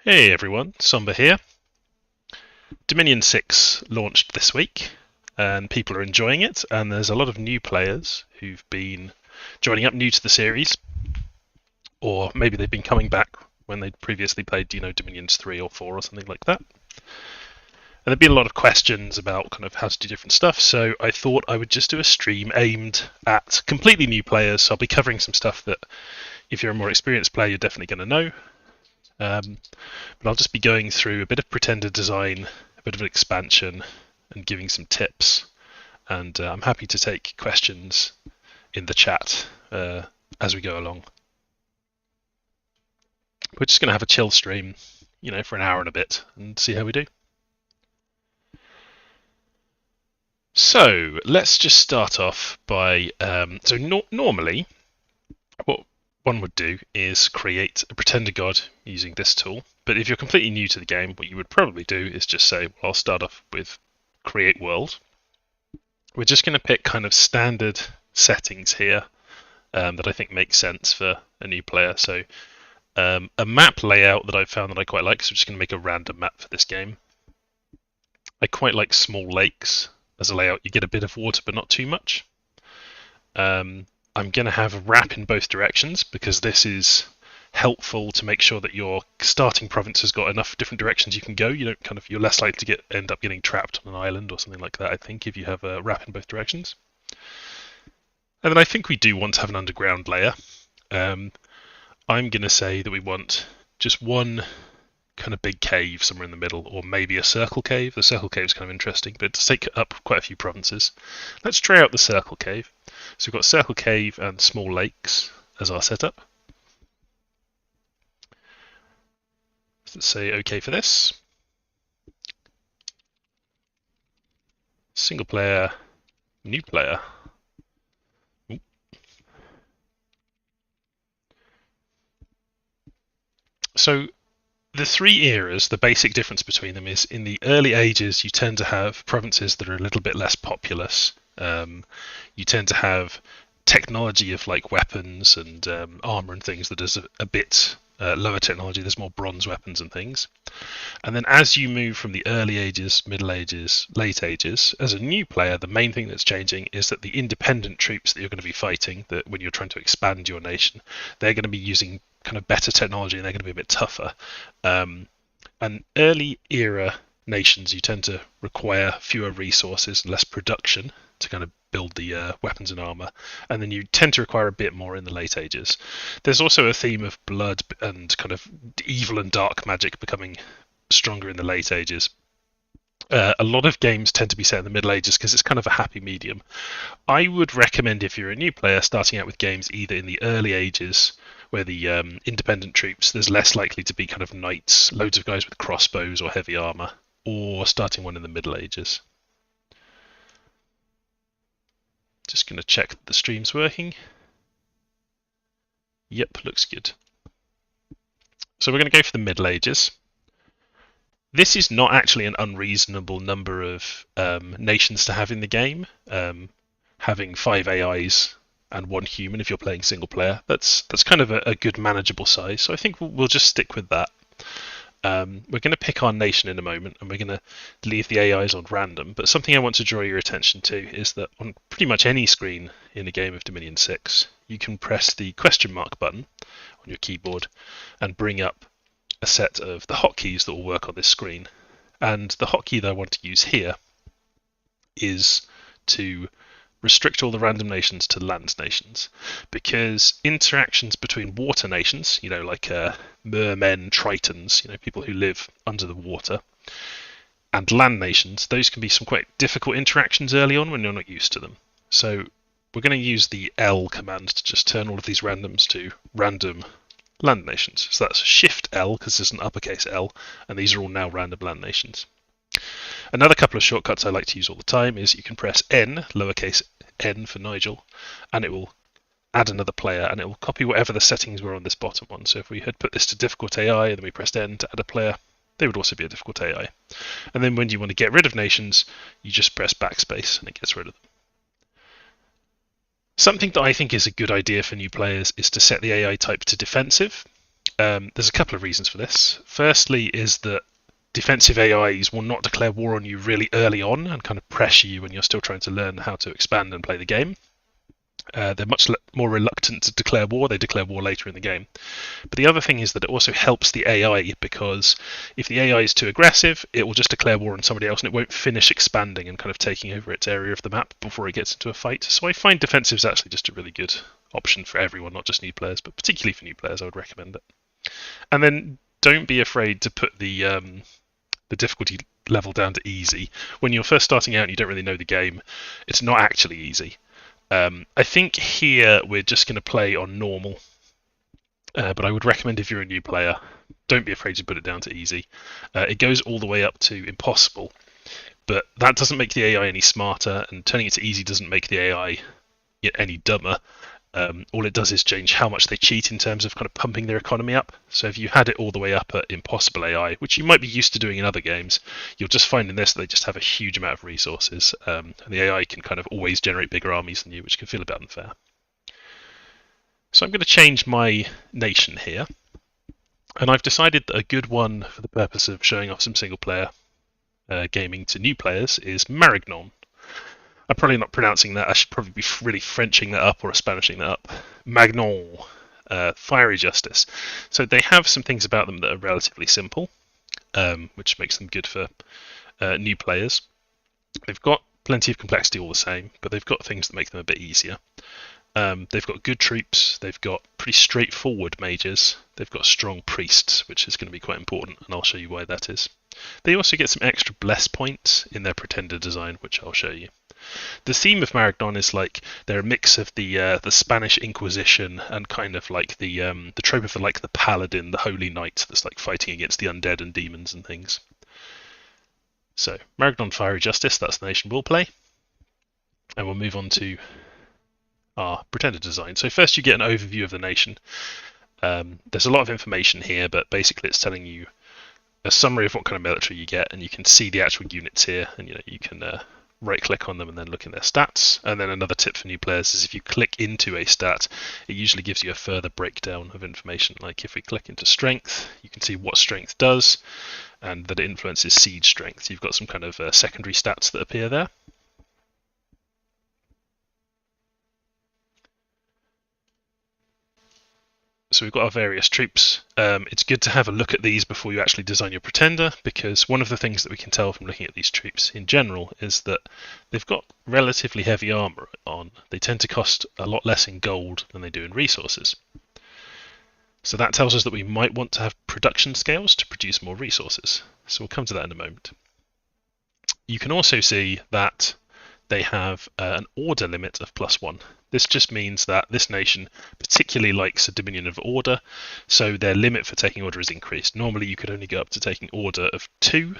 Hey everyone, Somber here. Dominion 6 launched this week and people are enjoying it, and there's a lot of new players who've been joining up new to the series, or maybe they've been coming back when they'd previously played, Dominions 3 or 4 or something like that. And there've been a lot of questions about kind of how to do different stuff, so I thought I would just do a stream aimed at completely new players. So I'll be covering some stuff that if you're a more experienced player, you're definitely going to know. But I'll just be going through a bit of pretender design, a bit of an expansion, and giving some tips. And I'm happy to take questions in the chat as we go along. We're just going to have a chill stream, for an hour and a bit, and see how we do. So let's just start off by normally what one would do is create a pretender god using this tool. But if you're completely new to the game, what you would probably do is just say, well, I'll start off with create world. We're just going to pick kind of standard settings here that I think make sense for a new player. So a map layout that I've found that I quite like, so I'm just going to make a random map for this game. I quite like small lakes as a layout. You get a bit of water, but not too much. I'm going to have a wrap in both directions because this is helpful to make sure that your starting province has got enough different directions you can go. You're less likely to end up getting trapped on an island or something like that, I think, if you have a wrap in both directions. And then I think we do want to have an underground layer. I'm going to say that we want just one kind of big cave somewhere in the middle, or maybe a circle cave. The circle cave is kind of interesting, but to take up quite a few provinces. Let's try out the circle cave. So we've got circle cave and small lakes as our setup. Let's say OK for this. Single player, new player. Ooh. So the three eras, the basic difference between them is in the early ages, you tend to have provinces that are a little bit less populous. You tend to have technology of like weapons and armor and things that is a bit lower technology. There's more bronze weapons and things. And then as you move from the early ages, middle ages, late ages, as a new player, the main thing that's changing is that the independent troops that you're going to be fighting, that when you're trying to expand your nation, they're going to be using kind of better technology and they're going to be a bit tougher. And early era nations, you tend to require fewer resources and less production to kind of build the weapons and armor, and then you tend to require a bit more in the late ages. There's also a theme of blood and kind of evil and dark magic becoming stronger in the late ages. A lot of games tend to be set in the Middle Ages because it's kind of a happy medium. I would recommend, if you're a new player starting out with games either in the early ages where the independent troops, there's less likely to be kind of knights, loads of guys with crossbows or heavy armor, or starting one in the Middle Ages. Just going to check that the stream's working. Yep, looks good. So we're going to go for the Middle Ages. This is not actually an unreasonable number of nations to have in the game. Having 5 AIs and 1 human if you're playing single player, that's kind of a good manageable size. So I think we'll just stick with that. We're going to pick our nation in a moment, and we're going to leave the AIs on random. But something I want to draw your attention to is that on pretty much any screen in a game of Dominion 6, you can press the question mark button on your keyboard and bring up a set of the hotkeys that will work on this screen. And the hotkey that I want to use here is to restrict all the random nations to land nations, because interactions between water nations, like mermen, tritons, people who live under the water, and land nations, those can be some quite difficult interactions early on when you're not used to them. So we're going to use the L command to just turn all of these randoms to random land nations. So that's Shift L because there's an uppercase L, and these are all now random land nations. Another couple of shortcuts I like to use all the time is you can press N, lowercase n for Nigel, and it will add another player, and it will copy whatever the settings were on this bottom one. So if we had put this to difficult AI and then we pressed N to add a player, they would also be a difficult AI. And then when you want to get rid of nations, you just press backspace and it gets rid of them. Something that I think is a good idea for new players is to set the AI type to defensive. There's a couple of reasons for this. Firstly is that defensive AIs will not declare war on you really early on and kind of pressure you when you're still trying to learn how to expand and play the game. They're much more reluctant to declare war. They declare war later in the game. But the other thing is that it also helps the AI, because if the AI is too aggressive, it will just declare war on somebody else and it won't finish expanding and kind of taking over its area of the map before it gets into a fight. So I find defensive is actually just a really good option for everyone, not just new players, but particularly for new players, I would recommend it. And then don't be afraid to put the difficulty level down to easy. When you're first starting out and you don't really know the game, it's not actually easy. I think here we're just going to play on normal, but I would recommend if you're a new player, don't be afraid to put it down to easy. It goes all the way up to impossible, but that doesn't make the AI any smarter, and turning it to easy doesn't make the AI any dumber. All it does is change how much they cheat in terms of kind of pumping their economy up. So if you had it all the way up at impossible AI, which you might be used to doing in other games, you'll just find in this they just have a huge amount of resources, and the AI can kind of always generate bigger armies than you, which can feel a bit unfair. So I'm going to change my nation here, and I've decided that a good one for the purpose of showing off some single player gaming to new players is Marignon. I'm probably not pronouncing that. I should probably be really Frenching that up or Spanishing that up. Marignon, fiery justice. So they have some things about them that are relatively simple, which makes them good for new players. They've got plenty of complexity all the same, but they've got things that make them a bit easier. They've got good troops. They've got pretty straightforward mages. They've got strong priests, which is going to be quite important, and I'll show you why that is. They also get some extra bless points in their pretender design, which I'll show you. The theme of Marignon is like they're a mix of the Spanish Inquisition and kind of like the trope of the paladin, the holy knight that's like fighting against the undead and demons and things. So Marignon Fiery Justice, that's the nation we'll play, and we'll move on to our pretender design. So first you get an overview of the nation. There's a lot of information here, but basically it's telling you a summary of what kind of military you get, and you can see the actual units here, and you can right click on them and then look in their stats. And then another tip for new players is if you click into a stat, it usually gives you a further breakdown of information. Like if we click into strength, you can see what strength does and that it influences siege strength. So you've got some kind of secondary stats that appear there. So we've got our various troops. It's good to have a look at these before you actually design your pretender, because one of the things that we can tell from looking at these troops in general is that they've got relatively heavy armor on. They tend to cost a lot less in gold than they do in resources. So that tells us that we might want to have production scales to produce more resources. So we'll come to that in a moment. You can also see that they have an order limit of +1. This just means that this nation particularly likes a dominion of order, so their limit for taking order is increased. Normally you could only go up to taking order of 2.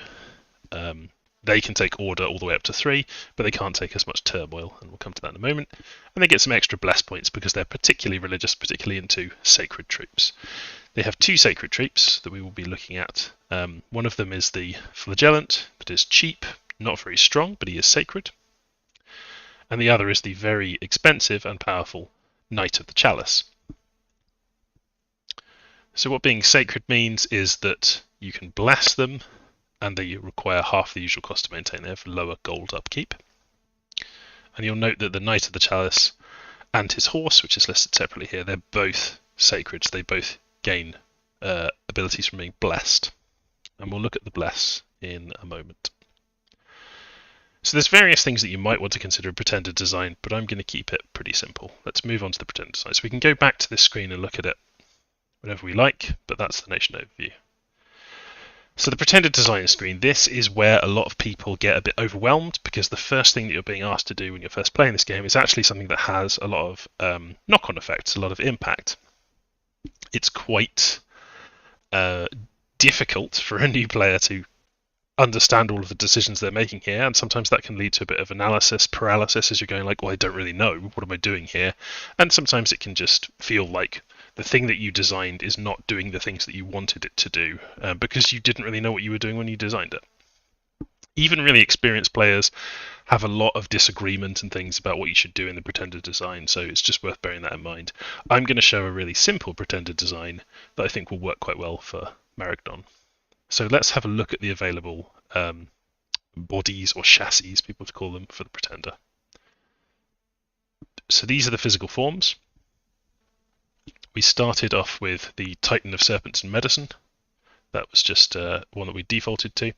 They can take order all the way up to 3, but they can't take as much turmoil, and we'll come to that in a moment. And they get some extra bless points because they're particularly religious, particularly into sacred troops. They have 2 sacred troops that we will be looking at. One of them is the flagellant, that is cheap, not very strong, but he is sacred. And the other is the very expensive and powerful Knight of the Chalice. So what being sacred means is that you can bless them, and they require half the usual cost to maintain. They have lower gold upkeep. And you'll note that the Knight of the Chalice and his horse, which is listed separately here, they're both sacred, so they both gain abilities from being blessed. And we'll look at the bless in a moment. So there's various things that you might want to consider in pretender design, but I'm going to keep it pretty simple. Let's move on to the pretender design. So we can go back to this screen and look at it whenever we like, but that's the nation overview. So the pretender design screen, this is where a lot of people get a bit overwhelmed, because the first thing that you're being asked to do when you're first playing this game is actually something that has a lot of knock-on effects, a lot of impact. It's quite difficult for a new player to understand all of the decisions they're making here, and sometimes that can lead to a bit of analysis paralysis as you're going like, well, I don't really know, what am I doing here? And sometimes it can just feel like the thing that you designed is not doing the things that you wanted it to do, because you didn't really know what you were doing when you designed it. even really experienced players have a lot of disagreement and things about what you should do in the pretender design, so it's just worth bearing that in mind. I'm going to show a really simple pretender design that I think will work quite well for Marignon. So let's have a look at the available bodies or chassis, people call them, for the pretender. So these are the physical forms. We started off with the Titan of Serpents and Medicine. That was just one that we defaulted to.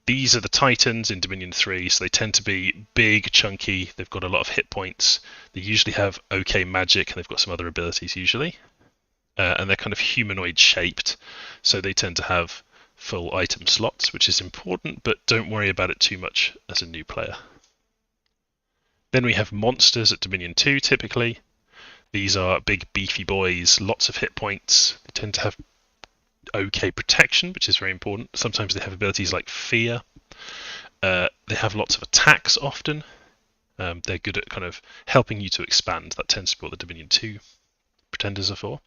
These are the Titans in Dominion 3, so they tend to be big, chunky, they've got a lot of hit points, they usually have okay magic, and they've got some other abilities usually. And they're kind of humanoid shaped, so they tend to have full item slots, which is important, but don't worry about it too much as a new player. Then we have monsters at Dominion 2 typically. These are big beefy boys, lots of hit points, they tend to have okay protection, which is very important. Sometimes they have abilities like fear. They have lots of attacks often. They're good at kind of helping you to expand. That tends to be what the Dominion 2 pretenders are for.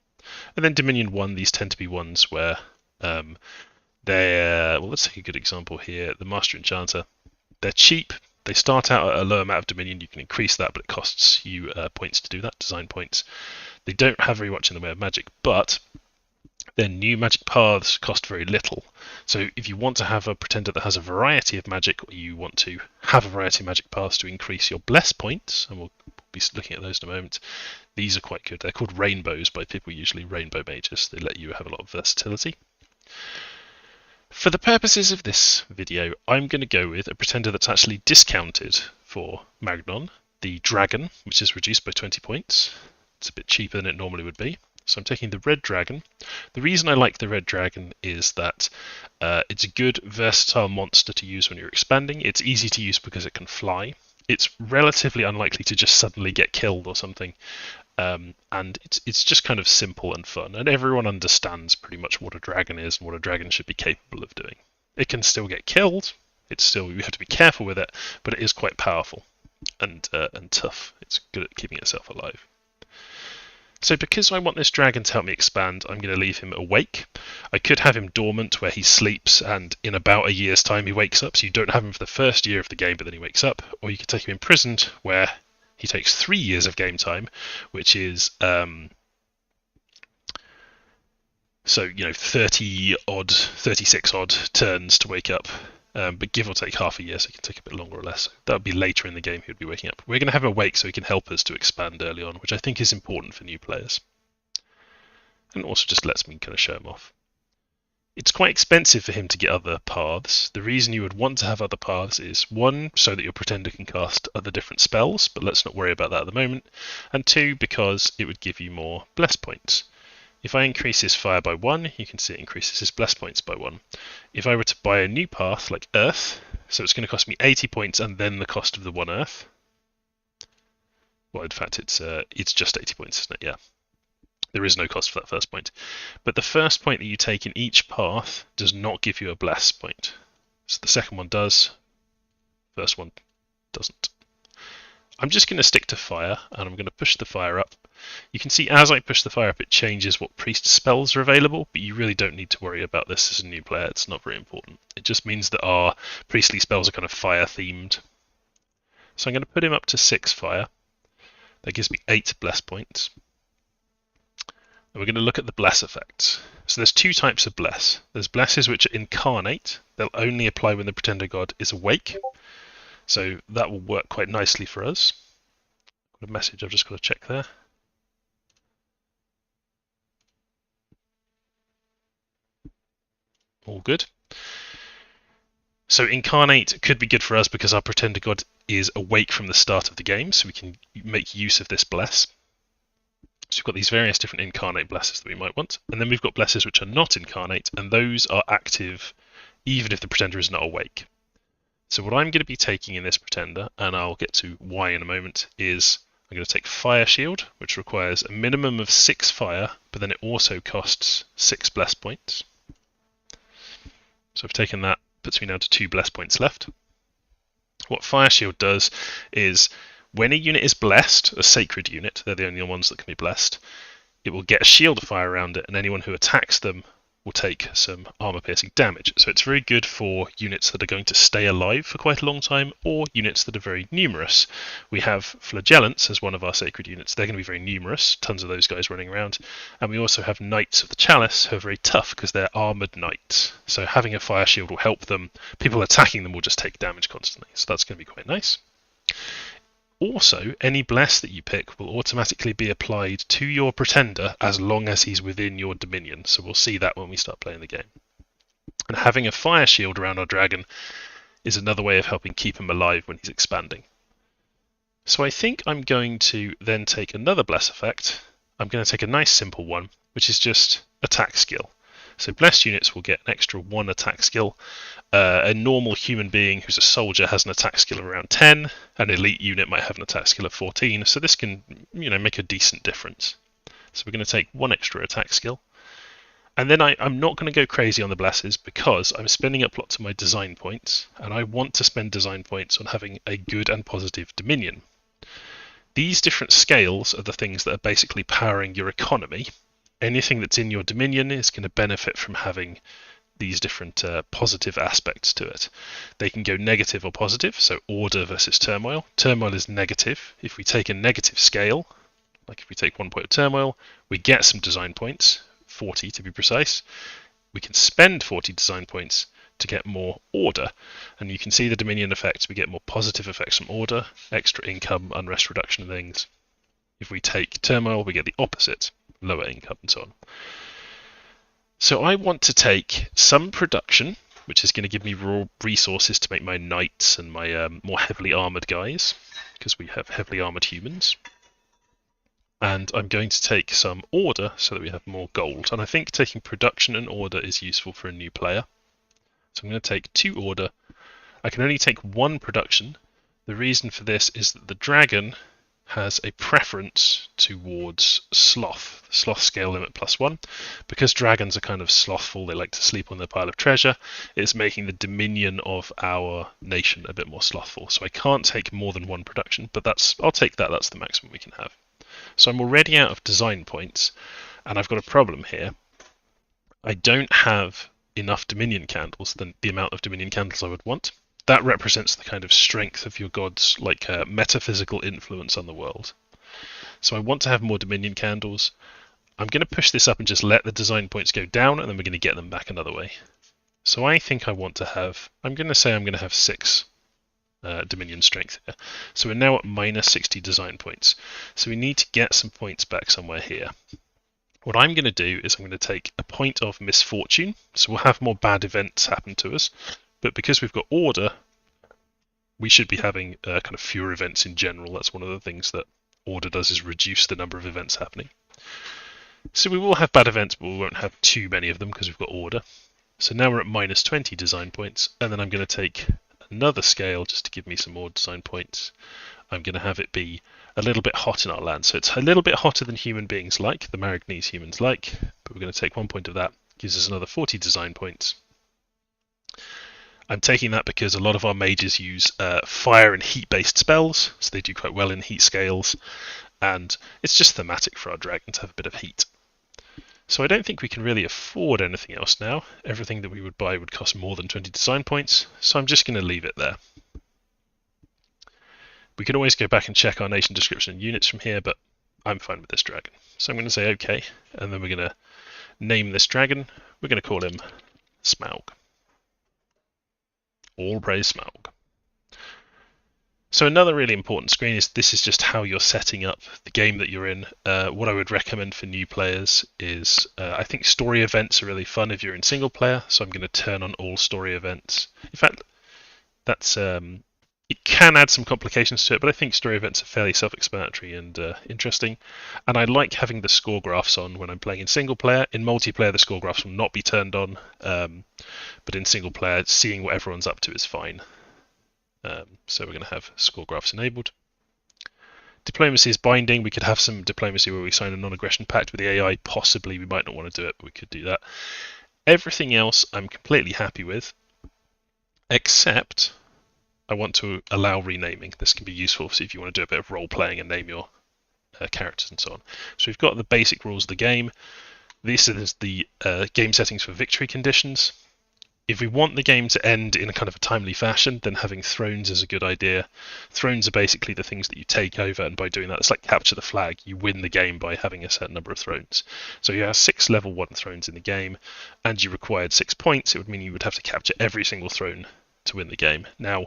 And then Dominion 1, these tend to be ones where they're, well, let's take a good example here. The Master Enchanter. They're cheap. They start out at a low amount of Dominion. You can increase that, but it costs you points to do that, design points. They don't have very much in the way of magic, but their new magic paths cost very little. So if you want to have a pretender that has a variety of magic, or you want to have a variety of magic paths to increase your bless points, and we'll be looking at those in a moment, these are quite good. They're called rainbows by people, usually rainbow mages. They let you have a lot of versatility. For the purposes of this video, I'm going to go with a pretender that's actually discounted for Marignon, the Dragon, which is reduced by 20 points. It's a bit cheaper than it normally would be. So I'm taking the Red Dragon. The reason I like the Red Dragon is that it's a good versatile monster to use when you're expanding. It's easy to use because it can fly. It's relatively unlikely to just suddenly get killed or something. And it's just kind of simple and fun. And everyone understands pretty much what a dragon is and what a dragon should be capable of doing. It can still get killed. You have to be careful with it, but it is quite powerful and tough. It's good at keeping itself alive. So because I want this dragon to help me expand, I'm going to leave him awake. I could have him dormant where he sleeps and in about a year's time he wakes up, so you don't have him for the first year of the game but then he wakes up. Or you could take him imprisoned where he takes 3 years of game time, which is 30 odd, 36 odd turns to wake up. But give or take half a year, so it can take a bit longer or less. That would be later in the game he would be waking up. We're going to have him awake so he can help us to expand early on, which I think is important for new players. And also just lets me kind of show him off. It's quite expensive for him to get other paths. The reason you would want to have other paths is, one, so that your pretender can cast other different spells, but let's not worry about that at the moment. And two, because it would give you more bless points. If I increase his fire by 1, you can see it increases his bless points by 1. If I were to buy a new path, like Earth, so it's going to cost me 80 points and then the cost of the 1 Earth. Well, in fact, it's just 80 points, isn't it? Yeah. There is no cost for that first point. But the first point that you take in each path does not give you a bless point. So the second one does, first one doesn't. I'm just going to stick to fire, and I'm going to push the fire up. You can see as I push the fire up, it changes what priest spells are available, but you really don't need to worry about this as a new player. It's not very important. It just means that our priestly spells are kind of fire-themed. So I'm going to put him up to 6 fire. That gives me 8 bless points. And we're going to look at the bless effects. So there's 2 types of bless. There's blesses which are incarnate. They'll only apply when the pretender god is awake. So that will work quite nicely for us. Got a message I've just got to check there. All good. So incarnate could be good for us because our pretender god is awake from the start of the game, so we can make use of this bless. So we've got these various different incarnate blesses that we might want, and then we've got blesses which are not incarnate, and those are active even if the pretender is not awake. So what I'm going to be taking in this pretender, and I'll get to why in a moment, is I'm going to take Fire Shield, which requires a minimum of 6 fire, but then it also costs 6 bless points. So I've taken that, puts me down to 2 bless points left. What Fire Shield does is, when a unit is blessed, a sacred unit, they're the only ones that can be blessed, it will get a shield of fire around it, and anyone who attacks them will take some armor-piercing damage. So it's very good for units that are going to stay alive for quite a long time, or units that are very numerous. We have Flagellants as one of our sacred units. They're going to be very numerous, tons of those guys running around. And we also have Knights of the Chalice, who are very tough because they're armored knights. So having a fire shield will help them. People attacking them will just take damage constantly. So that's going to be quite nice. Also, any bless that you pick will automatically be applied to your pretender as long as he's within your dominion. So we'll see that when we start playing the game. And having a fire shield around our dragon is another way of helping keep him alive when he's expanding. So I think I'm going to then take another bless effect. I'm going to take a nice simple one, which is just attack skill. So blessed units will get an extra 1 attack skill. A normal human being who's a soldier has an attack skill of around 10. An elite unit might have an attack skill of 14. So this can, make a decent difference. So we're going to take 1 extra attack skill. And then I'm not going to go crazy on the blesses because I'm spending up lots of my design points. And I want to spend design points on having a good and positive dominion. These different scales are the things that are basically powering your economy. Anything that's in your dominion is going to benefit from having these different positive aspects to it. They can go negative or positive, so order versus turmoil. Turmoil is negative. If we take a negative scale, like if we take 1 point of turmoil, we get some design points, 40 to be precise. We can spend 40 design points to get more order. And you can see the dominion effects. We get more positive effects from order, extra income, unrest reduction and things. If we take turmoil, we get the opposite, lower income and so on. So I want to take some production, which is going to give me raw resources to make my knights and my more heavily armored guys, because we have heavily armored humans. And I'm going to take some order so that we have more gold. And I think taking production and order is useful for a new player. So I'm going to take 2 order. I can only take 1 production. The reason for this is that the dragon has a preference towards sloth. The sloth scale limit +1. Because dragons are kind of slothful, they like to sleep on their pile of treasure, it's making the dominion of our nation a bit more slothful. So I can't take more than 1 production, but I'll take that, that's the maximum we can have. So I'm already out of design points, and I've got a problem here. I don't have enough dominion candles, the amount of dominion candles I would want. That represents the kind of strength of your god's metaphysical influence on the world. So I want to have more dominion candles. I'm going to push this up and just let the design points go down, and then we're going to get them back another way. So I think I want to have, I'm going to have 6 dominion strength here. So we're now at -60 design points. So we need to get some points back somewhere here. What I'm going to do is I'm going to take a point of misfortune. So we'll have more bad events happen to us. But because we've got order, we should be having kind of fewer events in general. That's one of the things that order does, is reduce the number of events happening. So we will have bad events, but we won't have too many of them because we've got order. So now we're at -20 design points. And then I'm going to take another scale just to give me some more design points. I'm going to have it be a little bit hot in our land. So it's a little bit hotter than human beings like, the Marignese humans like, but we're going to take 1 point of that. Gives us another 40 design points. I'm taking that because a lot of our mages use fire and heat-based spells, so they do quite well in heat scales, and it's just thematic for our dragon to have a bit of heat. So I don't think we can really afford anything else now. Everything that we would buy would cost more than 20 design points, so I'm just going to leave it there. We can always go back and check our nation description and units from here, but I'm fine with this dragon. So I'm going to say OK, and then we're going to name this dragon. We're going to call him Smaug. All praise Smaug. So another really important screen is this is just how you're setting up the game that you're in. What I would recommend for new players is I think story events are really fun if you're in single player, so I'm going to turn on all story events. In fact, that's it can add some complications to it, but I think story events are fairly self-explanatory and interesting. And I like having the score graphs on when I'm playing in single player. In multiplayer, the score graphs will not be turned on, but in single player, seeing what everyone's up to is fine. So we're going to have score graphs enabled. Diplomacy is binding. We could have some diplomacy where we sign a non-aggression pact with the AI. Possibly, we might not want to do it, but we could do that. Everything else I'm completely happy with, except I want to allow renaming. This can be useful if you want to do a bit of role-playing and name your characters and so on. So we've got the basic rules of the game. This is the game settings for victory conditions. If we want the game to end in a kind of a timely fashion, then having thrones is a good idea. Thrones are basically the things that you take over, and by doing that, it's like capture the flag. You win the game by having a certain number of thrones. So you have 6 level 1 thrones in the game, and you required 6 points. It would mean you would have to capture every single throne to win the game. Now,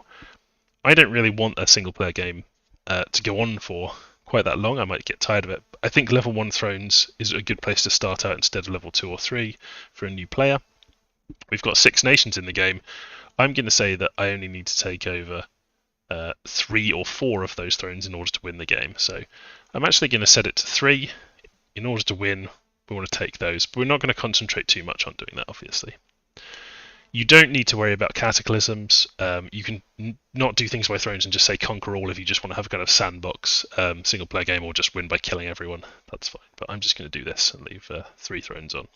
I don't really want a single player game to go on for quite that long. I might get tired of it. I think level 1 thrones is a good place to start out instead of level 2 or 3 for a new player. We've got 6 nations in the game. I'm going to say that I only need to take over 3 or 4 of those thrones in order to win the game. So I'm actually going to set it to 3. In order to win, we want to take those. But we're not going to concentrate too much on doing that, obviously. You don't need to worry about cataclysms. You can not do things by thrones and just say conquer all if you just want to have a kind of sandbox single player game, or just win by killing everyone. That's fine. But I'm just going to do this and leave 3 thrones on.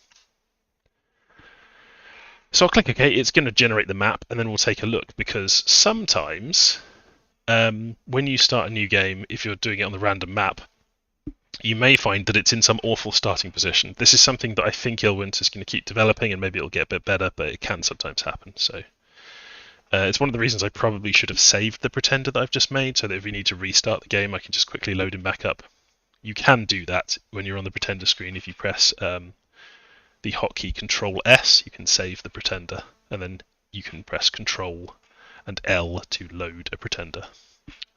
So I'll click OK. It's going to generate the map, and then we'll take a look, because sometimes when you start a new game, if you're doing it on the random map, you may find that it's in some awful starting position. This is something that I think Illwinter is going to keep developing, and maybe it'll get a bit better, but it can sometimes happen. So it's one of the reasons I probably should have saved the pretender that I've just made, so that if we need to restart the game, I can just quickly load him back up. You can do that when you're on the pretender screen. If you press the hotkey Control S, you can save the pretender, and then you can press Control and L to load a pretender.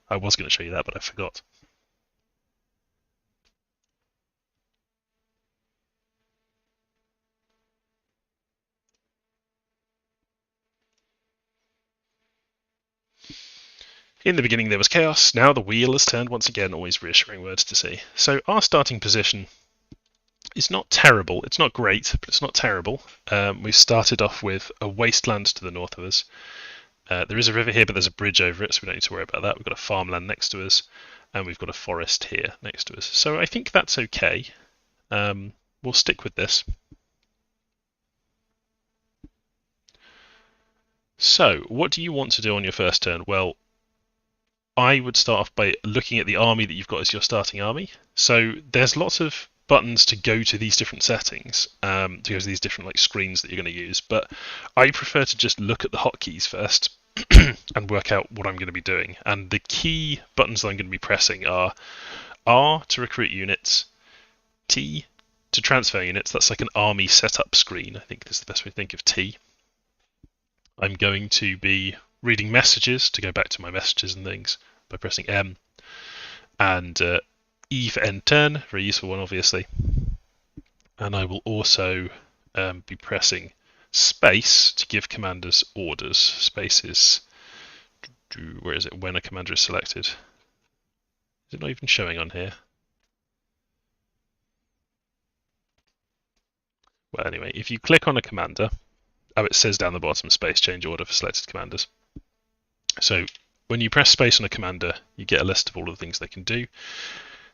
I was going to show you that, but I forgot. In the beginning there was chaos, now the wheel has turned once again, always reassuring words to see. So our starting position is not terrible, it's not great, but it's not terrible. We started off with a wasteland to the north of us. There is a river here, but there's a bridge over it, so we don't need to worry about that. We've got a farmland next to us, and we've got a forest here next to us. So I think that's okay. We'll stick with this. So, what do you want to do on your first turn? Well, I would start off by looking at the army that you've got as your starting army. So there's lots of buttons to go to these different settings, to go to these different screens that you're going to use, but I prefer to just look at the hotkeys first and work out what I'm going to be doing. And the key buttons that I'm going to be pressing are R to recruit units, T to transfer units. That's like an army setup screen. I think that's the best way to think of T. I'm going to be reading messages to go back to my messages and things by pressing M, and E for end turn, very useful one obviously. And I will also be pressing space to give commanders orders. Space is, where is it, when a commander is selected. Is it not even showing on here? Well, anyway, if you click on a commander, it says down the bottom, space change order for selected commanders. So when you press space on a commander, you get a list of all of the things they can do.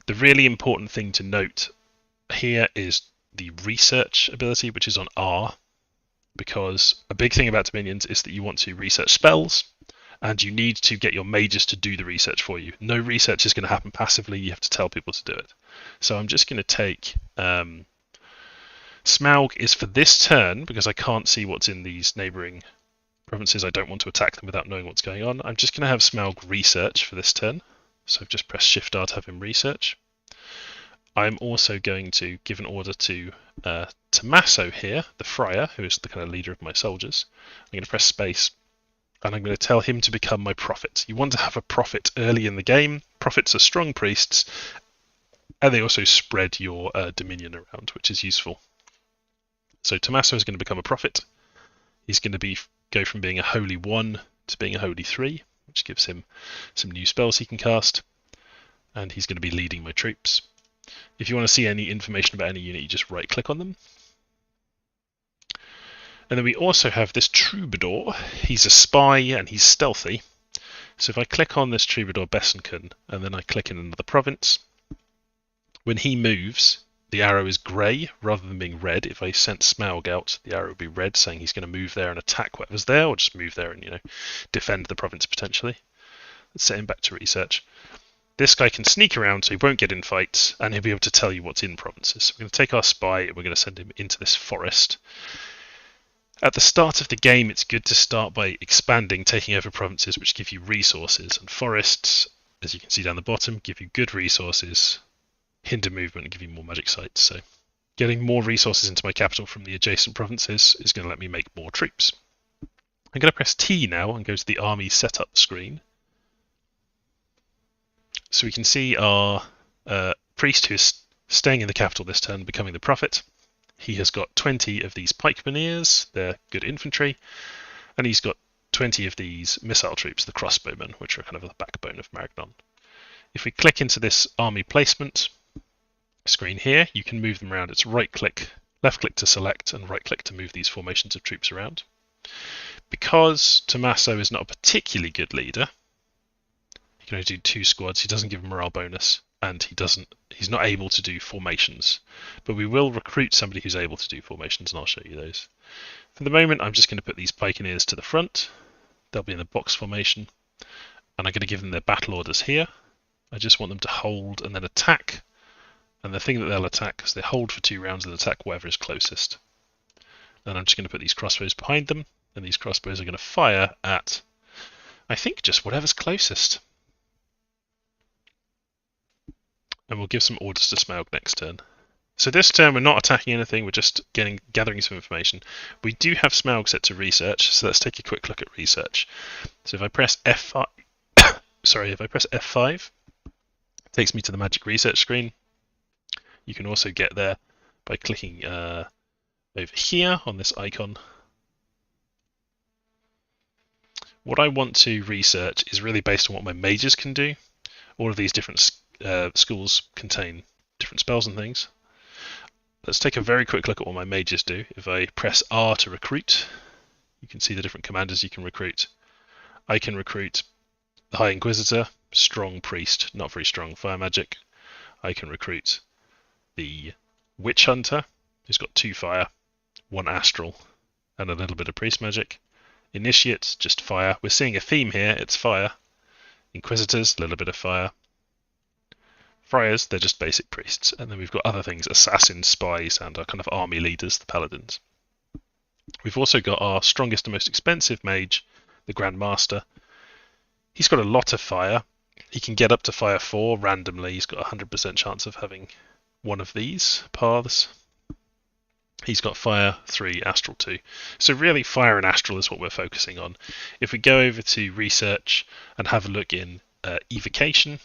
The really important thing to note here is the research ability, which is on R, because a big thing about Dominions is that you want to research spells, and you need to get your mages to do the research for you. No research is going to happen passively, you have to tell people to do it. So I'm just going to take Smaug is for this turn, because I can't see what's in these neighbouring provinces. I don't want to attack them without knowing what's going on. I'm just going to have Smaug research for this turn. So I've just pressed Shift R to have him research. I'm also going to give an order to Tommaso here, the friar, who is the kind of leader of my soldiers. I'm going to press space, and I'm going to tell him to become my prophet. You want to have a prophet early in the game. Prophets are strong priests, and they also spread your dominion around, which is useful. So Tommaso is going to become a prophet. He's going to go from being a holy 1 to being a holy 3, which gives him some new spells he can cast, and he's going to be leading my troops. If you want to see any information about any unit, you just right click on them. And then we also have this troubadour. He's a spy and he's stealthy. So if I click on this troubadour Besançon and then I click in another province, when he moves, the arrow is grey rather than being red. If I sent Smaug out, the arrow would be red, saying he's going to move there and attack whatever's there, or just move there and defend the province potentially. Let's set him back to research. This guy can sneak around, so he won't get in fights, and he'll be able to tell you what's in provinces. So we're going to take our spy, and we're going to send him into this forest. At the start of the game, it's good to start by expanding, taking over provinces which give you resources, and forests, as you can see down the bottom, give you good resources, hinder movement, and give you more magic sites. So getting more resources into my capital from the adjacent provinces is going to let me make more troops. I'm going to press T now and go to the army setup screen. So we can see our priest who is staying in the capital this turn, becoming the prophet. He has got 20 of these pikemeners, they're good infantry, and he's got 20 of these missile troops, the crossbowmen, which are kind of the backbone of Marignon. If we click into this army placement screen here, you can move them around. It's right click, left click to select, and right click to move these formations of troops around. Because Tommaso is not a particularly good leader, he can only do 2 squads, he doesn't give a morale bonus, and he's not able to do formations. But we will recruit somebody who's able to do formations, and I'll show you those. For the moment, I'm just going to put these pikeneers to the front. They'll be in a box formation, and I'm going to give them their battle orders here. I just want them to hold and then attack, and the thing that they'll attack is they hold for 2 rounds and attack whatever is closest. And I'm just going to put these crossbows behind them, and these crossbows are going to fire at, I think, just whatever's closest. And we'll give some orders to Smaug next turn. So this turn we're not attacking anything, we're just gathering some information. We do have Smaug set to research, so let's take a quick look at research. So if I press F5, if I press F5, it takes me to the magic research screen. You can also get there by clicking over here on this icon. What I want to research is really based on what my mages can do. All of these different schools contain different spells and things. Let's take a very quick look at what my mages do. If I press R to recruit, you can see the different commanders you can recruit. I can recruit the High Inquisitor, strong priest, not very strong fire magic. I can recruit the Witch Hunter, who's got 2 fire, 1 astral, and a little bit of priest magic. Initiates, just fire. We're seeing a theme here, it's fire. Inquisitors, a little bit of fire. Friars, they're just basic priests. And then we've got other things, assassins, spies, and our kind of army leaders, the paladins. We've also got our strongest and most expensive mage, the Grand Master. He's got a lot of fire. He can get up to fire 4 randomly. He's got a 100% chance of having one of these paths. He's got fire 3, astral 2. So really fire and astral is what we're focusing on. If we go over to research and have a look in evocation,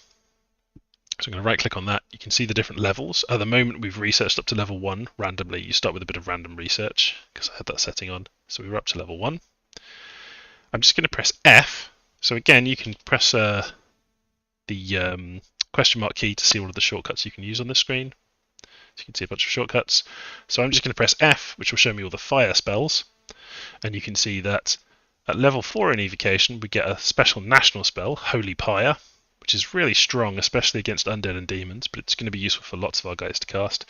so I'm going to right click on that, you can see the different levels. At the moment we've researched up to level 1 randomly. You start with a bit of random research because I had that setting on. So we were up to level 1. I'm just going to press F. So again, you can press the question mark key to see all of the shortcuts you can use on this screen. So you can see a bunch of shortcuts. So I'm just going to press F, which will show me all the fire spells. And you can see that at level 4 in evocation, we get a special national spell, Holy Pyre, which is really strong, especially against undead and demons, but it's going to be useful for lots of our guys to cast.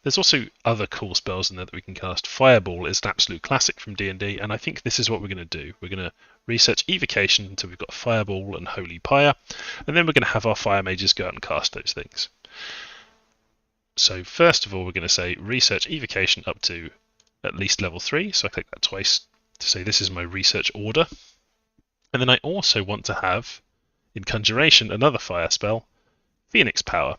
There's also other cool spells in there that we can cast. Fireball is an absolute classic from D&D, and I think this is what we're going to do. We're going to research evocation until we've got Fireball and Holy Pyre, and then we're going to have our fire mages go out and cast those things. So first of all, we're going to say research evocation up to at least level 3. So I click that twice to say this is my research order. And then I also want to have, in conjuration, another fire spell, Phoenix Power.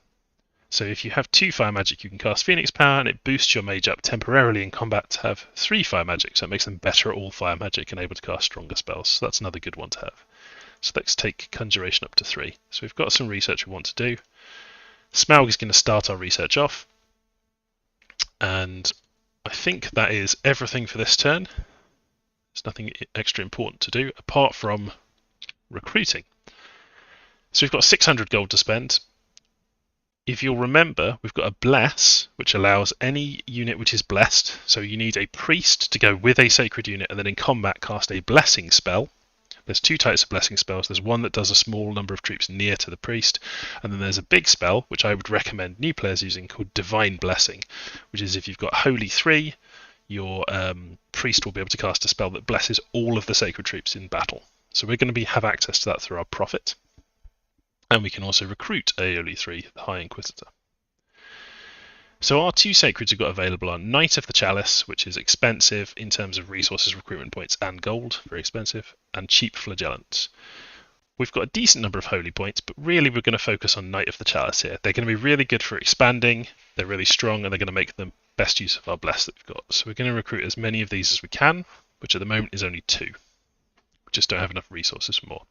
So if you have 2 fire magic, you can cast Phoenix Power, and it boosts your mage up temporarily in combat to have 3 fire magic. So it makes them better at all fire magic and able to cast stronger spells. So that's another good one to have. So let's take conjuration up to 3. So we've got some research we want to do. Smaug is going to start our research off, and I think that is everything for this turn. There's nothing extra important to do apart from recruiting. So we've got 600 gold to spend. If you'll remember, we've got a bless, which allows any unit which is blessed, so you need a priest to go with a sacred unit and then in combat cast a blessing spell. There's 2 types of blessing spells. There's one that does a small number of troops near to the priest, and then there's a big spell, which I would recommend new players using, called Divine Blessing, which is if you've got Holy 3, your priest will be able to cast a spell that blesses all of the sacred troops in battle. So we're going to have access to that through our prophet. And we can also recruit Aeoli 3, the High Inquisitor. So our two sacreds we've got available are Knight of the Chalice, which is expensive in terms of resources, recruitment points, and gold, very expensive, and Cheap Flagellant. We've got a decent number of holy points, but really we're going to focus on Knight of the Chalice here. They're going to be really good for expanding, they're really strong, and they're going to make the best use of our bless that we've got. So we're going to recruit as many of these as we can, which at the moment is only 2. We just don't have enough resources for more.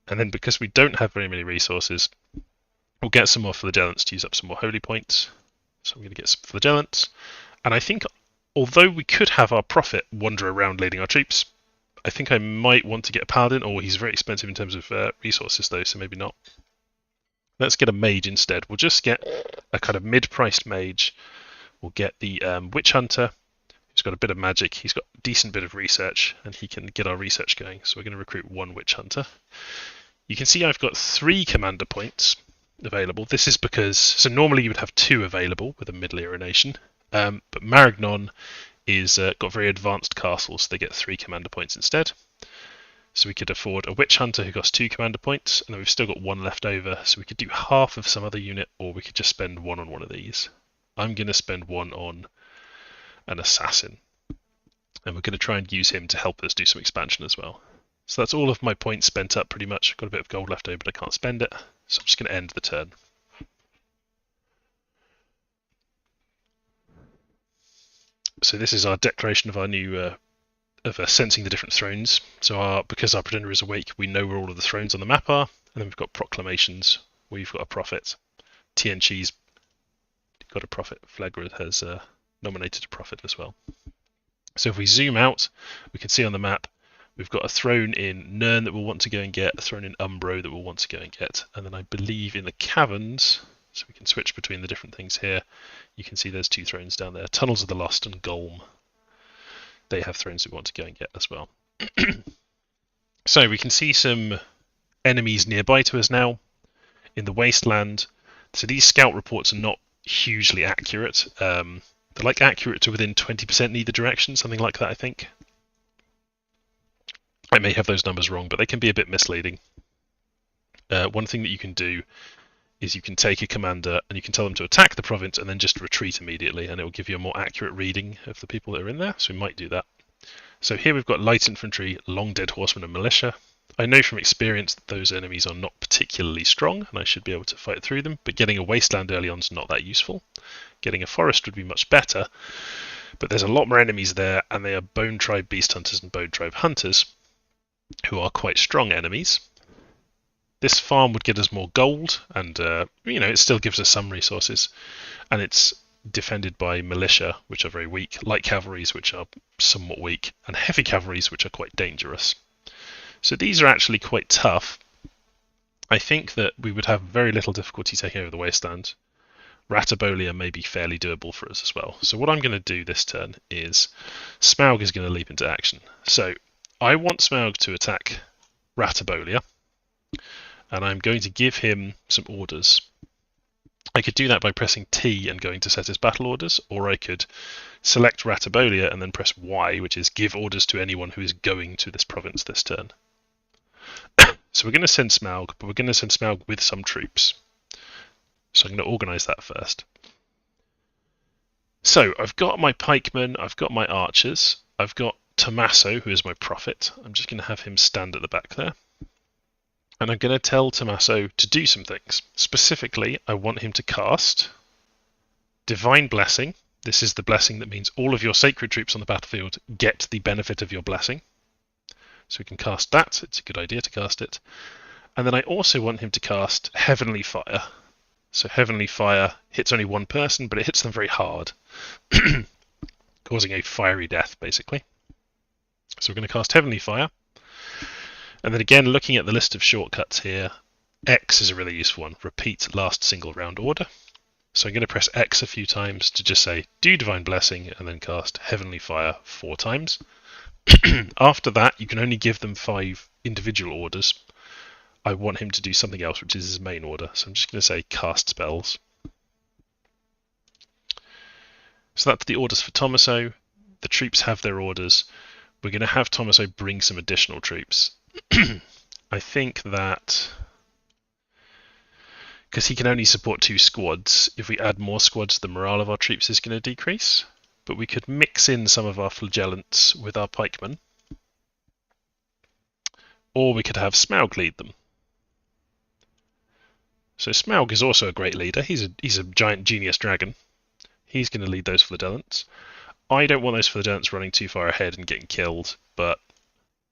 And then because we don't have very many resources, we'll get some more Flagellants to use up some more holy points. So I'm going to get some Flagellants. And I think, although we could have our Prophet wander around leading our troops, I think I might want to get a Paladin, or he's very expensive in terms of resources though, so maybe not. Let's get a Mage instead. We'll just get a kind of mid-priced Mage. We'll get the Witch Hunter. He's got a bit of magic, he's got a decent bit of research, and he can get our research going. So we're going to recruit 1 Witch Hunter. You can see I've got 3 commander points available. This is because, so normally you would have 2 available with a Middle Era nation, but Marignon is got very advanced castles, so they get 3 commander points instead. So we could afford a Witch Hunter who costs 2 commander points, and then we've still got 1 left over, so we could do half of some other unit, or we could just spend 1 on one of these. I'm going to spend 1 on an Assassin, and we're going to try and use him to help us do some expansion as well. So that's all of my points spent up pretty much. I've got a bit of gold left over, but I can't spend it, so I'm just going to end the turn. So this is our declaration of our new sensing the different thrones. So because our pretender is awake, we know where all of the thrones on the map are, and then we've got proclamations. We've got a prophet. TNG's got a prophet. Flegra has nominated a prophet as well. So if we zoom out, we can see on the map we've got a throne in Nern that we'll want to go and get, a throne in Umbro that we'll want to go and get, and then I believe in the caverns, so we can switch between the different things here. You can see there's 2 thrones down there, Tunnels of the Lost and Golm. They have thrones we want to go and get as well. So we can see some enemies nearby to us now in the wasteland. So these scout reports are not hugely accurate. They're like accurate to within 20% in either direction, something like that, I think. I may have those numbers wrong, but they can be a bit misleading. One thing that you can do is you can take a commander and you can tell them to attack the province and then just retreat immediately, and it will give you a more accurate reading of the people that are in there, so we might do that. So here we've got light infantry, long dead horsemen and militia. I know from experience that those enemies are not particularly strong and I should be able to fight through them, but getting a wasteland early on is not that useful. Getting a forest would be much better, but there's a lot more enemies there, and they are Bone Tribe Beast Hunters and Bone Tribe Hunters, who are quite strong enemies. This farm would get us more gold, and it still gives us some resources, and it's defended by militia, which are very weak, light cavalries, which are somewhat weak, and heavy cavalries, which are quite dangerous. So these are actually quite tough. I think that we would have very little difficulty taking over the wasteland. Ratabolia may be fairly doable for us as well. So what I'm going to do this turn is Smaug is going to leap into action. So I want Smaug to attack Ratabolia, and I'm going to give him some orders. I could do that by pressing T and going to set his battle orders, or I could select Ratabolia and then press Y, which is give orders to anyone who is going to this province this turn. So we're going to send Smaug, but we're going to send Smaug with some troops. So I'm going to organise that first. So I've got my pikemen, I've got my archers, I've got Tommaso, who is my prophet. I'm just going to have him stand at the back there. And I'm going to tell Tommaso to do some things. Specifically, I want him to cast Divine Blessing. This is the blessing that means all of your sacred troops on the battlefield get the benefit of your blessing. So we can cast that. It's a good idea to cast it. And then I also want him to cast Heavenly Fire. So Heavenly Fire hits only one person, but it hits them very hard, causing a fiery death, basically. So we're going to cast Heavenly Fire. And then again, looking at the list of shortcuts here, X is a really useful one. Repeat last single round order. So I'm going to press X a few times to just say, do Divine Blessing, and then cast Heavenly Fire 4 times. After that, you can only give them 5 individual orders. I want him to do something else, which is his main order. So I'm just going to say cast spells. So that's the orders for Tommaso. The troops have their orders. We're going to have Tommaso bring some additional troops. I think that because he can only support 2 squads. If we add more squads, the morale of our troops is going to decrease. But we could mix in some of our flagellants with our pikemen, or we could have Smaug lead them. So Smaug is also a great leader. He's a giant genius dragon. He's going to lead those flagellants. I don't want those flagellants running too far ahead and getting killed, but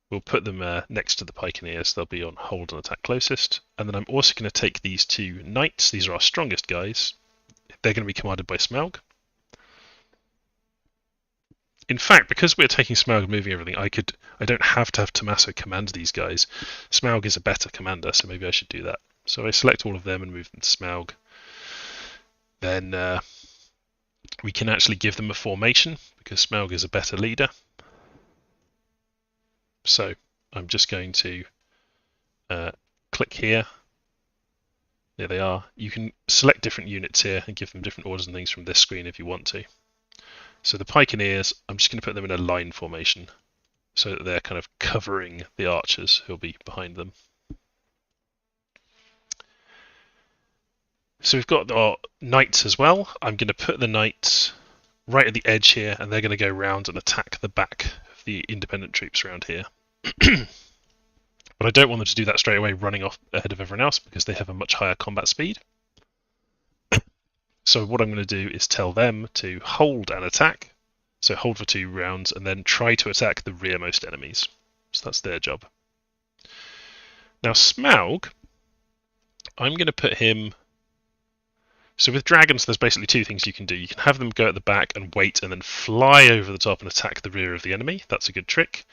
we'll put them next to the pikeneers. They'll be on hold and attack closest. And then I'm also going to take these 2 knights. These are our strongest guys. They're going to be commanded by Smaug. In fact, because we're taking Smaug and moving everything, I don't have to have Tommaso command these guys. Smaug is a better commander, so maybe I should do that. So I select all of them and move them to Smaug. Then we can actually give them a formation, because Smaug is a better leader. So I'm just going to click here. There they are. You can select different units here and give them different orders and things from this screen if you want to. So the pikeneers, I'm just going to put them in a line formation so that they're kind of covering the archers who'll be behind them. So we've got our knights as well. I'm going to put the knights right at the edge here, and they're going to go round and attack the back of the independent troops around here. But I don't want them to do that straight away, running off ahead of everyone else, because they have a much higher combat speed. So what I'm going to do is tell them to hold and attack. So hold for 2 rounds and then try to attack the rearmost enemies. So that's their job. Now Smaug, I'm going to put him... So with dragons, there's basically 2 things you can do. You can have them go at the back and wait and then fly over the top and attack the rear of the enemy. That's a good trick.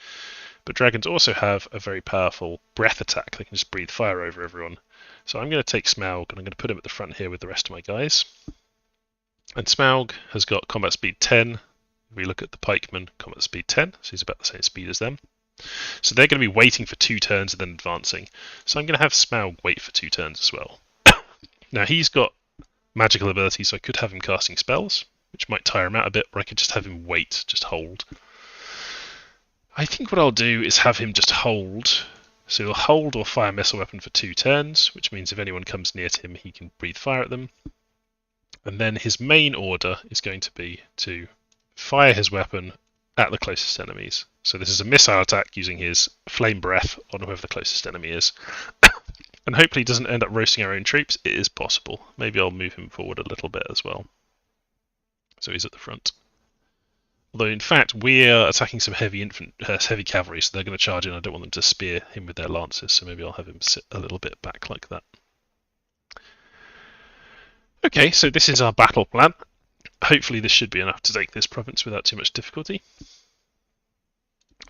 But dragons also have a very powerful breath attack. They can just breathe fire over everyone. So I'm going to take Smaug and I'm going to put him at the front here with the rest of my guys. And Smaug has got combat speed 10. If we look at the pikemen, combat speed 10, so he's about the same speed as them. So they're going to be waiting for 2 turns and then advancing. So I'm going to have Smaug wait for 2 turns as well. Now he's got magical abilities, so I could have him casting spells, which might tire him out a bit, or I could just have him wait, just hold. I think what I'll do is have him just hold. So he'll hold or fire a missile weapon for 2 turns, which means if anyone comes near to him, he can breathe fire at them. And then his main order is going to be to fire his weapon at the closest enemies. So this is a missile attack using his flame breath on whoever the closest enemy is. And hopefully he doesn't end up roasting our own troops. It is possible. Maybe I'll move him forward a little bit as well. So he's at the front. Although in fact we're attacking some heavy cavalry, so they're going to charge in. I don't want them to spear him with their lances, so maybe I'll have him sit a little bit back like that. Okay, so this is our battle plan. Hopefully this should be enough to take this province without too much difficulty.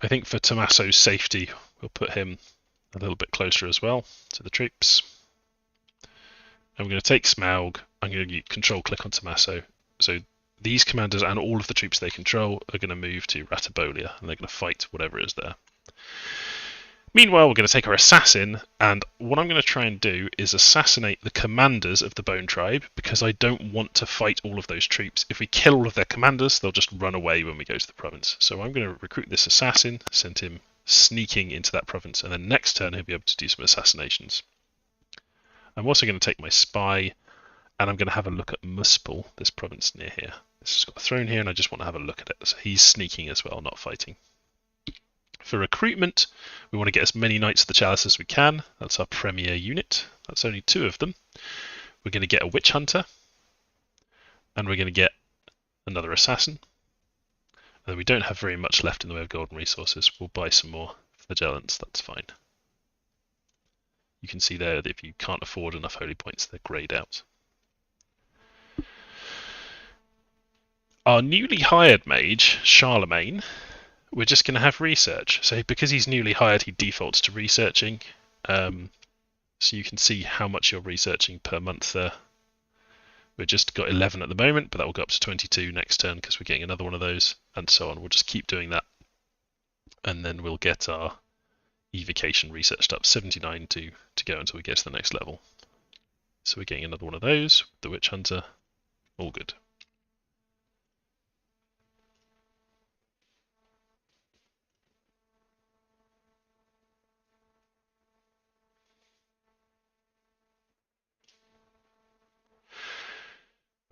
I think for Tommaso's safety, we'll put him a little bit closer as well to the troops. And we're going to take Smaug. I'm going to control-click on Tommaso. So these commanders and all of the troops they control are going to move to Ratabolia, and they're going to fight whatever is there. Meanwhile, we're going to take our assassin, and what I'm going to try and do is assassinate the commanders of the Bone Tribe, because I don't want to fight all of those troops. If we kill all of their commanders, they'll just run away when we go to the province. So I'm going to recruit this assassin, send him sneaking into that province, and then next turn he'll be able to do some assassinations. I'm also going to take my spy, and I'm going to have a look at Muspel, this province near here. This has got a throne here, and I just want to have a look at it. So he's sneaking as well, not fighting. For recruitment, we want to get as many Knights of the Chalice as we can. That's our premier unit. That's only 2 of them. We're going to get a Witch Hunter, and we're going to get another Assassin. And we don't have very much left in the way of golden resources. We'll buy some more flagellants, that's fine. You can see there that if you can't afford enough holy points, they're greyed out. Our newly hired mage, Charlemagne, we're just going to have research. So because he's newly hired, he defaults to researching. So you can see how much you're researching per month there. We've just got 11 at the moment, but that will go up to 22 next turn because we're getting another one of those, and so on. We'll just keep doing that. And then we'll get our evocation researched up 79 to go until we get to the next level. So we're getting another one of those, the Witch Hunter. All good.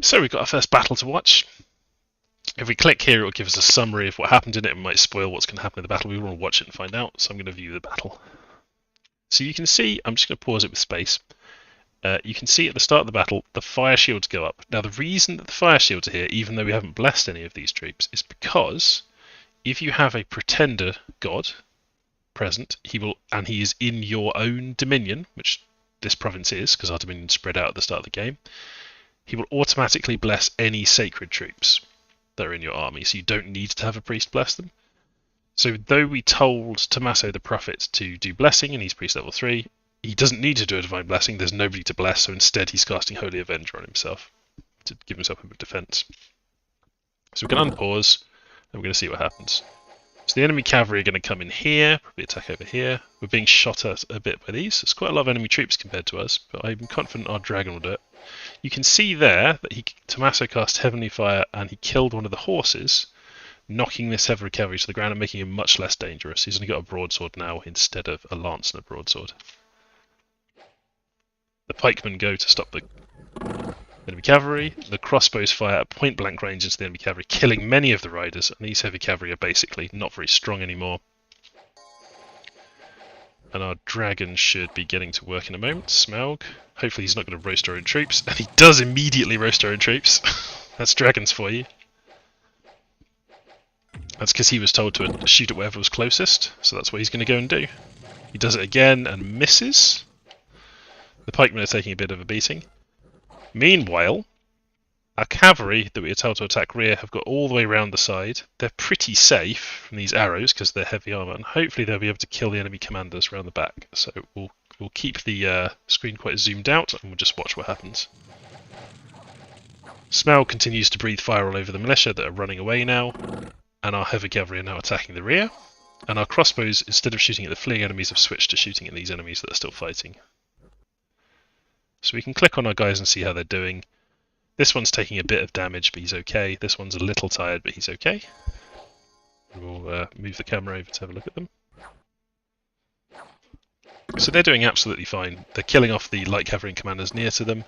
So we've got our first battle to watch. If we click here, it will give us a summary of what happened in it. It might spoil what's going to happen in the battle. We want to watch it and find out, so I'm going to view the battle. So you can see, I'm just going to pause it with space. You can see at the start of the battle, the fire shields go up. Now the reason that the fire shields are here, even though we haven't blessed any of these troops, is because if you have a pretender god present, he is in your own dominion, which this province is, because our dominion's spread out at the start of the game, he will automatically bless any sacred troops that are in your army, so you don't need to have a priest bless them. So though we told Tommaso the prophet to do blessing, and he's priest level 3, he doesn't need to do a divine blessing, there's nobody to bless, so instead he's casting Holy Avenger on himself to give himself a bit of defense. So we're going to unpause, and we're going to see what happens. So the enemy cavalry are going to come in here, probably attack over here. We're being shot at a bit by these. There's quite a lot of enemy troops compared to us, but I'm confident our dragon will do it. You can see there that Tommaso cast Heavenly Fire and he killed one of the horses, knocking this heavy cavalry to the ground and making him much less dangerous. He's only got a broadsword now instead of a lance and a broadsword. The pikemen go to stop the enemy cavalry. The crossbows fire at point blank range into the enemy cavalry, killing many of the riders, and these heavy cavalry are basically not very strong anymore. And our dragon should be getting to work in a moment. Smaug. Hopefully he's not going to roast our own troops. And he does immediately roast our own troops. That's dragons for you. That's because he was told to shoot at wherever was closest. So that's what he's going to go and do. He does it again and misses. The pikemen are taking a bit of a beating. Meanwhile, our cavalry that we are told to attack rear have got all the way around the side. They're pretty safe from these arrows because they're heavy armour, and hopefully they'll be able to kill the enemy commanders around the back. So we'll keep the screen quite zoomed out, and we'll just watch what happens. Smaug continues to breathe fire all over the militia that are running away now, and our heavy cavalry are now attacking the rear. And our crossbows, instead of shooting at the fleeing enemies, have switched to shooting at these enemies that are still fighting. So we can click on our guys and see how they're doing. This one's taking a bit of damage, but he's okay. This one's a little tired, but he's okay. We'll move the camera over to have a look at them. So they're doing absolutely fine. They're killing off the light cavalry commanders near to them,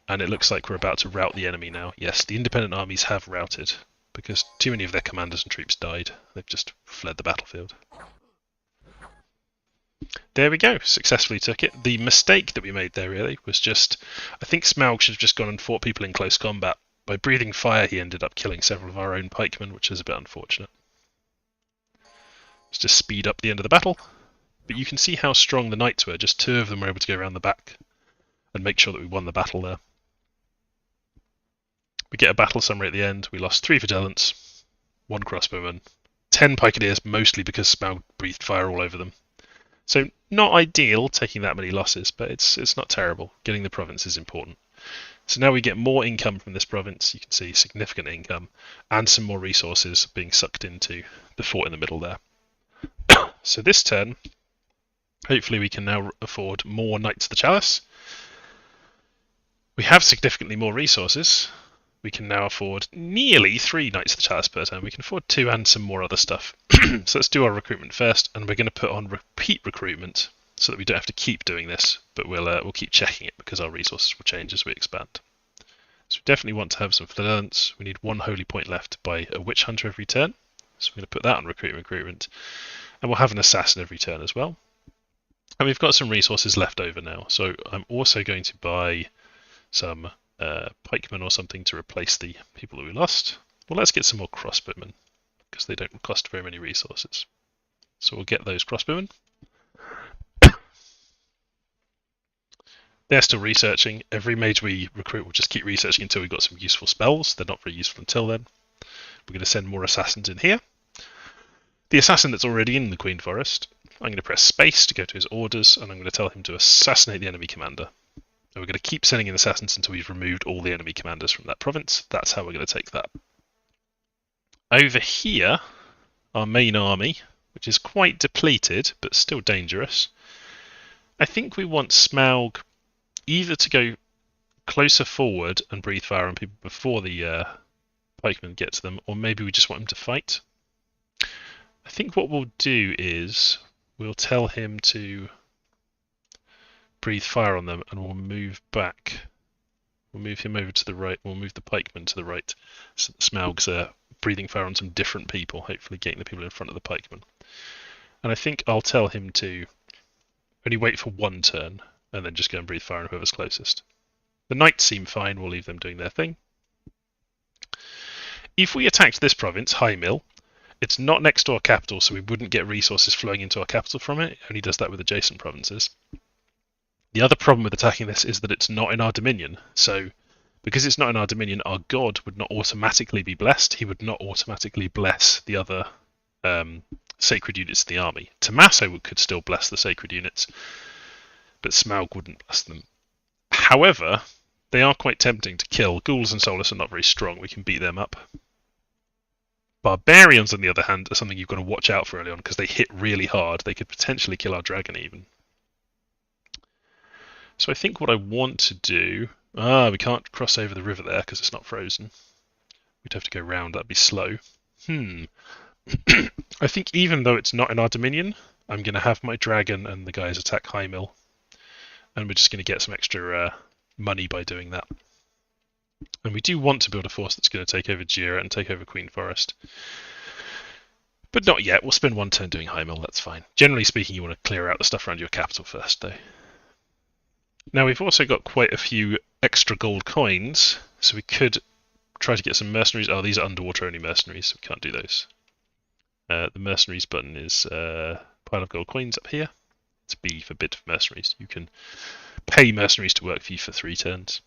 and it looks like we're about to rout the enemy now. Yes, the independent armies have routed, because too many of their commanders and troops died. They've just fled the battlefield. There we go, successfully took it. The mistake that we made there really was just, I think Smaug should have just gone and fought people in close combat. By breathing fire he ended up killing several of our own pikemen, which is a bit unfortunate. Let's just speed up the end of the battle. But you can see how strong the knights were, just 2 of them were able to go around the back and make sure that we won the battle there. We get a battle summary at the end. We lost 3 vigilants, 1 crossbowman, 10 pikeneers, mostly because Smaug breathed fire all over them. So not ideal taking that many losses, but it's not terrible. Getting the province is important. So now we get more income from this province. You can see significant income and some more resources being sucked into the fort in the middle there. So this turn, hopefully we can now afford more Knights of the Chalice. We have significantly more resources. We can now afford nearly 3 Knights of the Chalice per turn. We can afford 2 and some more other stuff. So let's do our recruitment first, and we're going to put on repeat recruitment so that we don't have to keep doing this, but we'll keep checking it because our resources will change as we expand. So we definitely want to have some flagelants. We need 1 holy point left by a witch hunter every turn. So we're going to put that on recruitment. And we'll have an assassin every turn as well. And we've got some resources left over now. So I'm also going to buy some pikemen or something to replace the people that we lost. Well, let's get some more crossbowmen because they don't cost very many resources. So we'll get those crossbowmen. They're still researching. Every mage we recruit will just keep researching until we've got some useful spells. They're not very useful until then. We're going to send more assassins in here. The assassin that's already in the Queen Forest, I'm going to press space to go to his orders, and I'm going to tell him to assassinate the enemy commander. And we're going to keep sending in assassins until we've removed all the enemy commanders from that province. That's how we're going to take that. Over here, our main army, which is quite depleted, but still dangerous. I think we want Smaug either to go closer forward and breathe fire on people before the pikemen get to them, or maybe we just want him to fight. I think what we'll do is we'll tell him to breathe fire on them and we'll move back We'll move him over to the right. We'll move the pikeman to the right, so that Smaug's breathing fire on some different people, hopefully getting the people in front of the pikeman. And I think I'll tell him to only wait for one turn, and then just go and breathe fire on whoever's closest. The knights seem fine. We'll leave them doing their thing. If we attacked this province, High Mill, it's not next to our capital, so we wouldn't get resources flowing into our capital from it. It only does that with adjacent provinces. The other problem with attacking this is that it's not in our dominion. So, because it's not in our dominion, our god would not automatically be blessed. He would not automatically bless the other sacred units of the army. Tommaso could still bless the sacred units, but Smaug wouldn't bless them. However, they are quite tempting to kill. Ghouls and Solus are not very strong. We can beat them up. Barbarians, on the other hand, are something you've got to watch out for early on because they hit really hard. They could potentially kill our dragon even. So I think what I want to do... we can't cross over the river there because it's not frozen. We'd have to go round. That'd be slow. I think even though it's not in our dominion, I'm going to have my dragon and the guys attack High Mill. And we're just going to get some extra money by doing that. And we do want to build a force that's going to take over Jira and take over Queen Forest. But not yet. We'll spend one turn doing High Mill, that's fine. Generally speaking, you want to clear out the stuff around your capital first, though. Now, we've also got quite a few extra gold coins, so we could try to get some mercenaries. Oh, these are underwater-only mercenaries, so we can't do those. The mercenaries button is pile of gold coins up here. It's B for bid for mercenaries. You can pay mercenaries to work for you for 3 turns.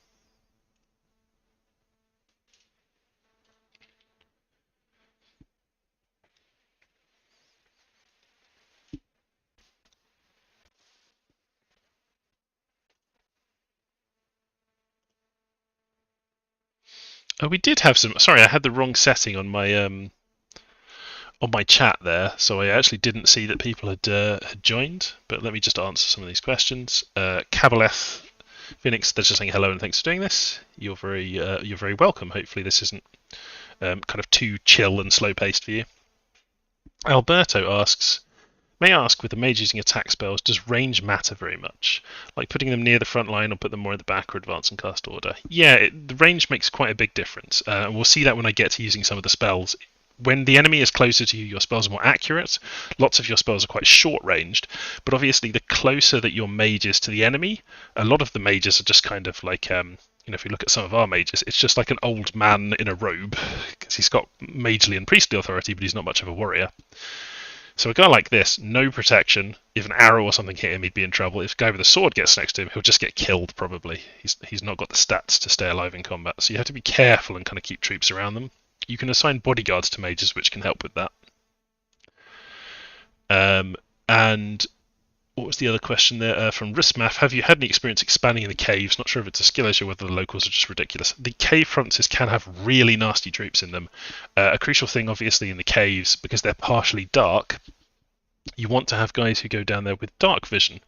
Oh, we did have some. Sorry, I had the wrong setting on my chat there, so I actually didn't see that people had joined. But let me just answer some of these questions. Kabaleth Phoenix, they're just saying hello and thanks for doing this. You're very welcome. Hopefully this isn't kind of too chill and slow paced for you. Alberto asks, may I ask, with the mage using attack spells, does range matter very much? Like putting them near the front line or put them more in the back or advance and cast order? Yeah, the range makes quite a big difference. And we'll see that when I get to using some of the spells. When the enemy is closer to you, your spells are more accurate. Lots of your spells are quite short-ranged. But obviously, the closer that your mage is to the enemy, a lot of the mages are just kind of like... if we look at some of our mages, it's just like an old man in a robe. Because he's got magely and priestly authority, but he's not much of a warrior. So a guy like this, no protection. If an arrow or something hit him, he'd be in trouble. If a guy with a sword gets next to him, he'll just get killed, probably. He's not got the stats to stay alive in combat. So you have to be careful and kind of keep troops around them. You can assign bodyguards to mages, which can help with that. And what was the other question there? From Rismath, have you had any experience expanding in the caves? Not sure if it's a skill issue or whether the locals are just ridiculous. The cave frontiers can have really nasty troops in them. A crucial thing, obviously, in the caves, because they're partially dark, you want to have guys who go down there with dark vision.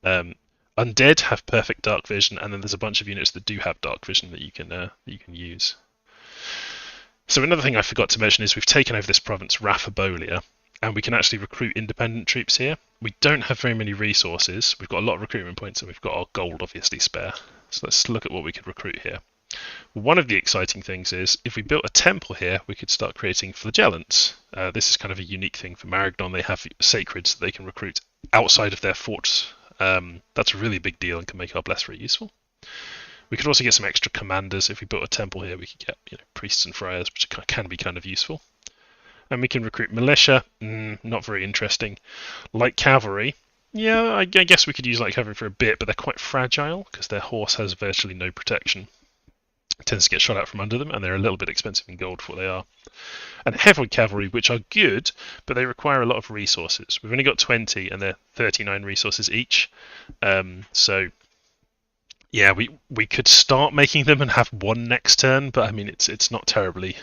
Undead have perfect dark vision, and then there's a bunch of units that do have dark vision that you can use. So another thing I forgot to mention is we've taken over this province, Raffabolia, and we can actually recruit independent troops here. We don't have very many resources. We've got a lot of recruitment points, and we've got our gold obviously spare. So let's look at what we could recruit here. One of the exciting things is, if we built a temple here, we could start creating flagellants. This is kind of a unique thing for Marignon. They have sacreds that they can recruit outside of their forts. That's a really big deal and can make our bless very useful. We could also get some extra commanders. If we built a temple here, we could get priests and friars, which can be kind of useful. And we can recruit militia. Not very interesting. Light cavalry. Yeah, I guess we could use light cavalry for a bit, but they're quite fragile because their horse has virtually no protection. It tends to get shot out from under them, and they're a little bit expensive in gold for what they are. And heavy cavalry, which are good, but they require a lot of resources. We've only got 20, and they're 39 resources each. So... yeah, we could start making them and have one next turn, but I mean it's not terribly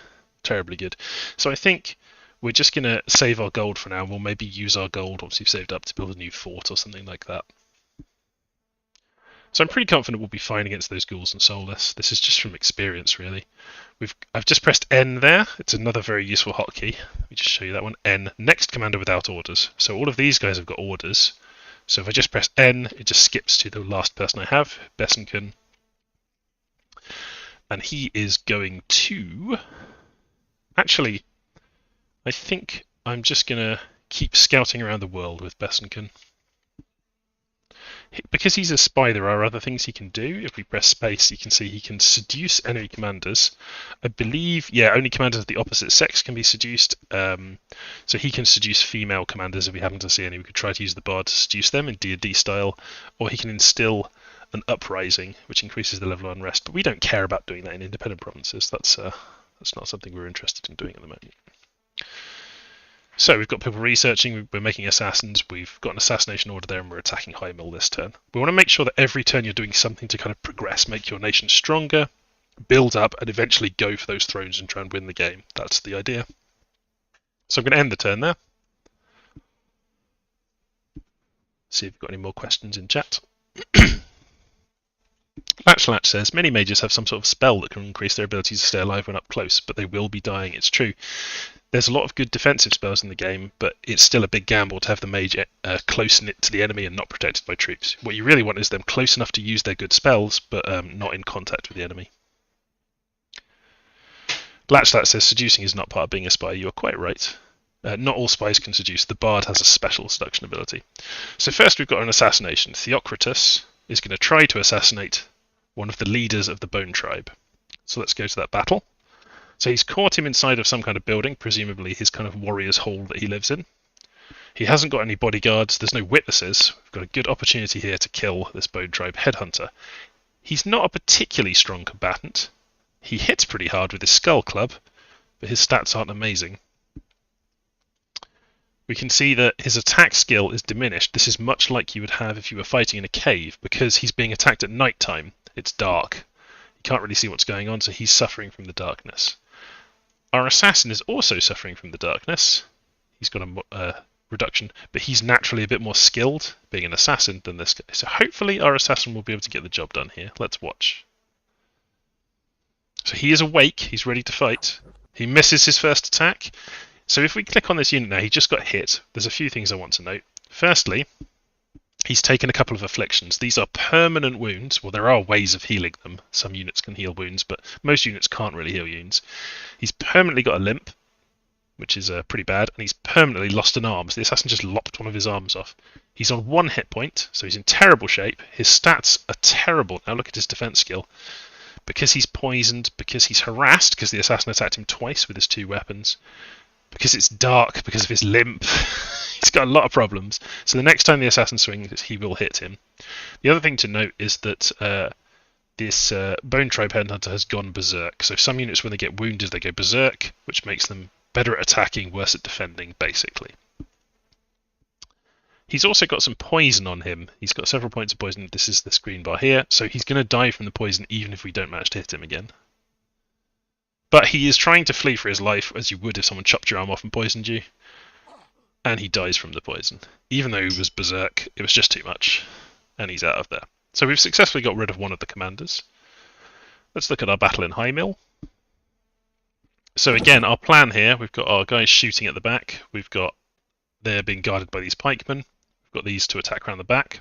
good. So I think we're just gonna save our gold for now. We'll maybe use our gold once we've saved up to build a new fort or something like that. So I'm pretty confident we'll be fine against those ghouls and soulless. This is just from experience, really. I've just pressed N there. It's another very useful hotkey. Let me just show you that one. N. Next commander without orders. So all of these guys have got orders. So if I just press N, it just skips to the last person I have, Bessenken. And he is going to... Actually, I think I'm just going to keep scouting around the world with Besenken. Because he's a spy, there are other things he can do. If we press space, you can see he can seduce enemy commanders. I believe, yeah, only commanders of the opposite sex can be seduced. So he can seduce female commanders if we happen to see any. We could try to use the bard to seduce them in D&D style, or he can instill an uprising, which increases the level of unrest. But we don't care about doing that in independent provinces. That's not something we're interested in doing at the moment. So we've got people researching, we're making assassins, we've got an assassination order there, and we're attacking High Mill this turn. We want to make sure that every turn you're doing something to kind of progress, make your nation stronger, build up, and eventually go for those thrones and try and win the game. That's the idea. So I'm going to end the turn there. See if we've got any more questions in chat. Latch says, many mages have some sort of spell that can increase their ability to stay alive when up close, but they will be dying. It's true. There's a lot of good defensive spells in the game, but it's still a big gamble to have the mage close knit to the enemy and not protected by troops. What you really want is them close enough to use their good spells, but not in contact with the enemy. Latchlat says, seducing is not part of being a spy. You are quite right. Not all spies can seduce. The bard has a special seduction ability. So first we've got an assassination. Theocritus is going to try to assassinate one of the leaders of the Bone Tribe. So let's go to that battle. So he's caught him inside of some kind of building, presumably his kind of warrior's hole that he lives in. He hasn't got any bodyguards, there's no witnesses. We've got a good opportunity here to kill this Bone Tribe headhunter. He's not a particularly strong combatant. He hits pretty hard with his skull club, but his stats aren't amazing. We can see that his attack skill is diminished. This is much like you would have if you were fighting in a cave, because he's being attacked at night time. It's dark. You can't really see what's going on, so he's suffering from the darkness. Our assassin is also suffering from the darkness. He's got a reduction, but he's naturally a bit more skilled, being an assassin, than this guy. So hopefully our assassin will be able to get the job done here. Let's watch. So he is awake. He's ready to fight. He misses his first attack. So if we click on this unit now, he just got hit. There's a few things I want to note. Firstly, he's taken a couple of afflictions. These are permanent wounds. Well, there are ways of healing them. Some units can heal wounds, but most units can't really heal wounds. He's permanently got a limp, which is pretty bad, and he's permanently lost an arm. So the assassin just lopped one of his arms off. He's on 1 hit point, so he's in terrible shape. His stats are terrible. Now look at his defense skill. Because he's poisoned, because he's harassed, because the assassin attacked him twice with his 2 weapons, because it's dark, because of his limp. He's got a lot of problems. So the next time the assassin swings, he will hit him. The other thing to note is that this Bone Tribe Headhunter has gone berserk. So some units, when they get wounded, they go berserk, which makes them better at attacking, worse at defending, basically. He's also got some poison on him. He's got several points of poison. This is the screen bar here. So he's going to die from the poison even if we don't manage to hit him again. But he is trying to flee for his life, as you would if someone chopped your arm off and poisoned you. And he dies from the poison. Even though he was berserk, it was just too much. And he's out of there. So we've successfully got rid of one of the commanders. Let's look at our battle in High Mill. So again, our plan here, we've got our guys shooting at the back. We've got they're being guarded by these pikemen. We've got these to attack around the back.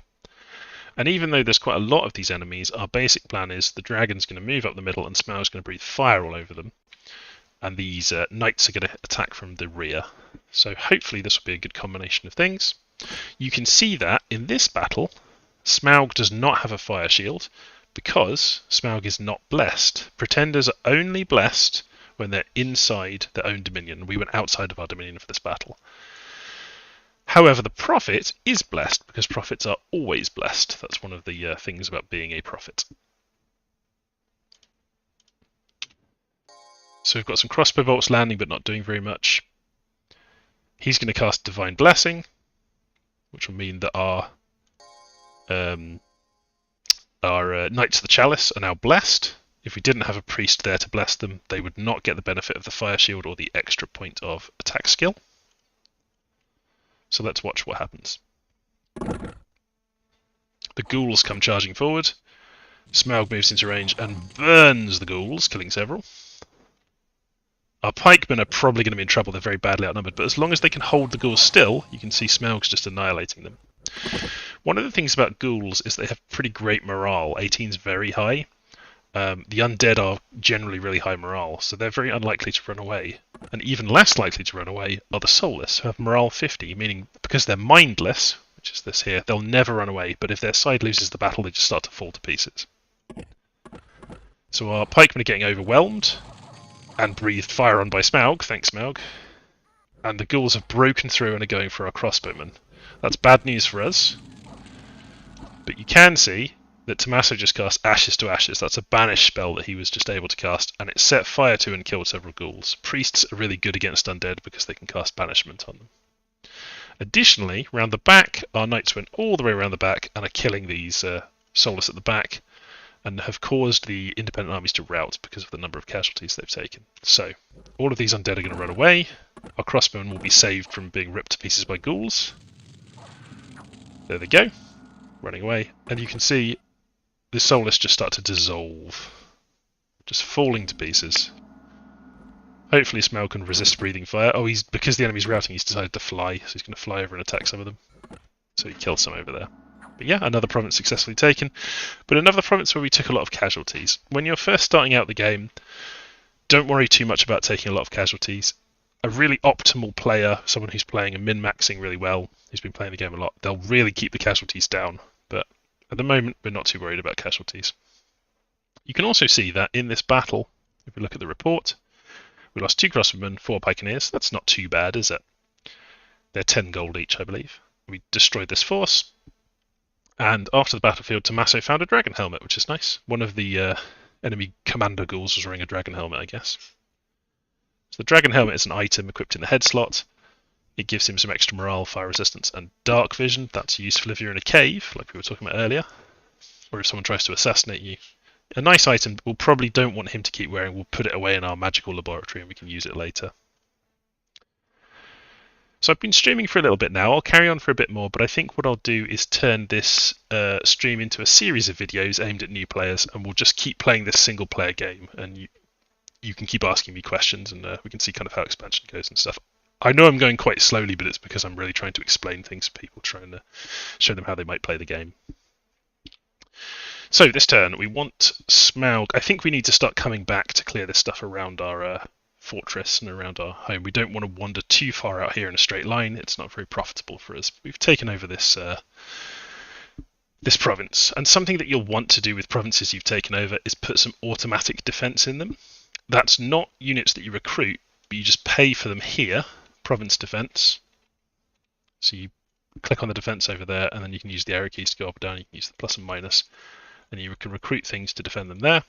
And even though there's quite a lot of these enemies, our basic plan is the dragon's going to move up the middle and Smaug's going to breathe fire all over them. And these knights are going to attack from the rear. So hopefully this will be a good combination of things. You can see that in this battle, Smaug does not have a fire shield because Smaug is not blessed. Pretenders are only blessed when they're inside their own dominion. We went outside of our dominion for this battle. However, the prophet is blessed because prophets are always blessed. That's one of the things about being a prophet. So we've got some crossbow bolts landing but not doing very much. He's going to cast Divine Blessing, which will mean that our Knights of the Chalice are now blessed. If we didn't have a priest there to bless them, they would not get the benefit of the fire shield or the extra point of attack skill. So let's watch what happens. The ghouls come charging forward. Smaug moves into range and burns the ghouls, killing several. Our pikemen are probably going to be in trouble. They're very badly outnumbered, but as long as they can hold the ghouls still, you can see Smaug's just annihilating them. One of the things about ghouls is they have pretty great morale. 18's very high. the undead are generally really high morale, so they're very unlikely to run away. And even less likely to run away are the soulless, who have morale 50, meaning because they're mindless, which is this here, they'll never run away, but if their side loses the battle, they just start to fall to pieces. So our pikemen are getting overwhelmed, and breathed fire on by Smaug, thanks Smaug. And the ghouls have broken through and are going for our crossbowmen. That's bad news for us, but you can see that Tommaso just cast Ashes to Ashes. That's a banish spell that he was just able to cast, and it set fire to and killed several ghouls. Priests are really good against undead because they can cast banishment on them. Additionally, round the back, our knights went all the way around the back and are killing these soulless at the back, and have caused the independent armies to rout because of the number of casualties they've taken. So, all of these undead are going to run away. Our crossbowmen will be saved from being ripped to pieces by ghouls. There they go, running away, and you can see the soulless just start to dissolve, just falling to pieces. Hopefully Smaug can resist breathing fire. Oh, because the enemy's routing, he's decided to fly, so he's going to fly over and attack some of them. So he killed some over there. But yeah, another province successfully taken. But another province where we took a lot of casualties. When you're first starting out the game, don't worry too much about taking a lot of casualties. A really optimal player, someone who's playing and min-maxing really well, who's been playing the game a lot, they'll really keep the casualties down. But at the moment, we're not too worried about casualties. You can also see that in this battle, if we look at the report, we lost 2 crossbowmen, 4 pikeneers. That's not too bad, is it? They're 10 gold each, I believe. We destroyed this force, and after the battlefield, Tommaso found a dragon helmet, which is nice. One of the enemy commander ghouls was wearing a dragon helmet, I guess. So the dragon helmet is an item equipped in the head slot. It gives him some extra morale, fire resistance, and dark vision. That's useful if you're in a cave, like we were talking about earlier, or if someone tries to assassinate you. A nice item we'll probably don't want him to keep wearing. We'll put it away in our magical laboratory and we can use it later. So I've been streaming for a little bit now. I'll carry on for a bit more, but I think what I'll do is turn this stream into a series of videos aimed at new players, and we'll just keep playing this single player game, and you can keep asking me questions, and we can see kind of how expansion goes and stuff. I know I'm going quite slowly, but it's because I'm really trying to explain things to people, trying to show them how they might play the game. So this turn, we want Smaug. I think we need to start coming back to clear this stuff around our fortress and around our home. We don't want to wander too far out here in a straight line. It's not very profitable for us. We've taken over this this province, and something that you'll want to do with provinces you've taken over is put some automatic defense in them. That's not units that you recruit, but you just pay for them here. Province defense. So you click on the defense over there, and then you can use the arrow keys to go up or down. You can use the plus and minus, and you can recruit things to defend them there.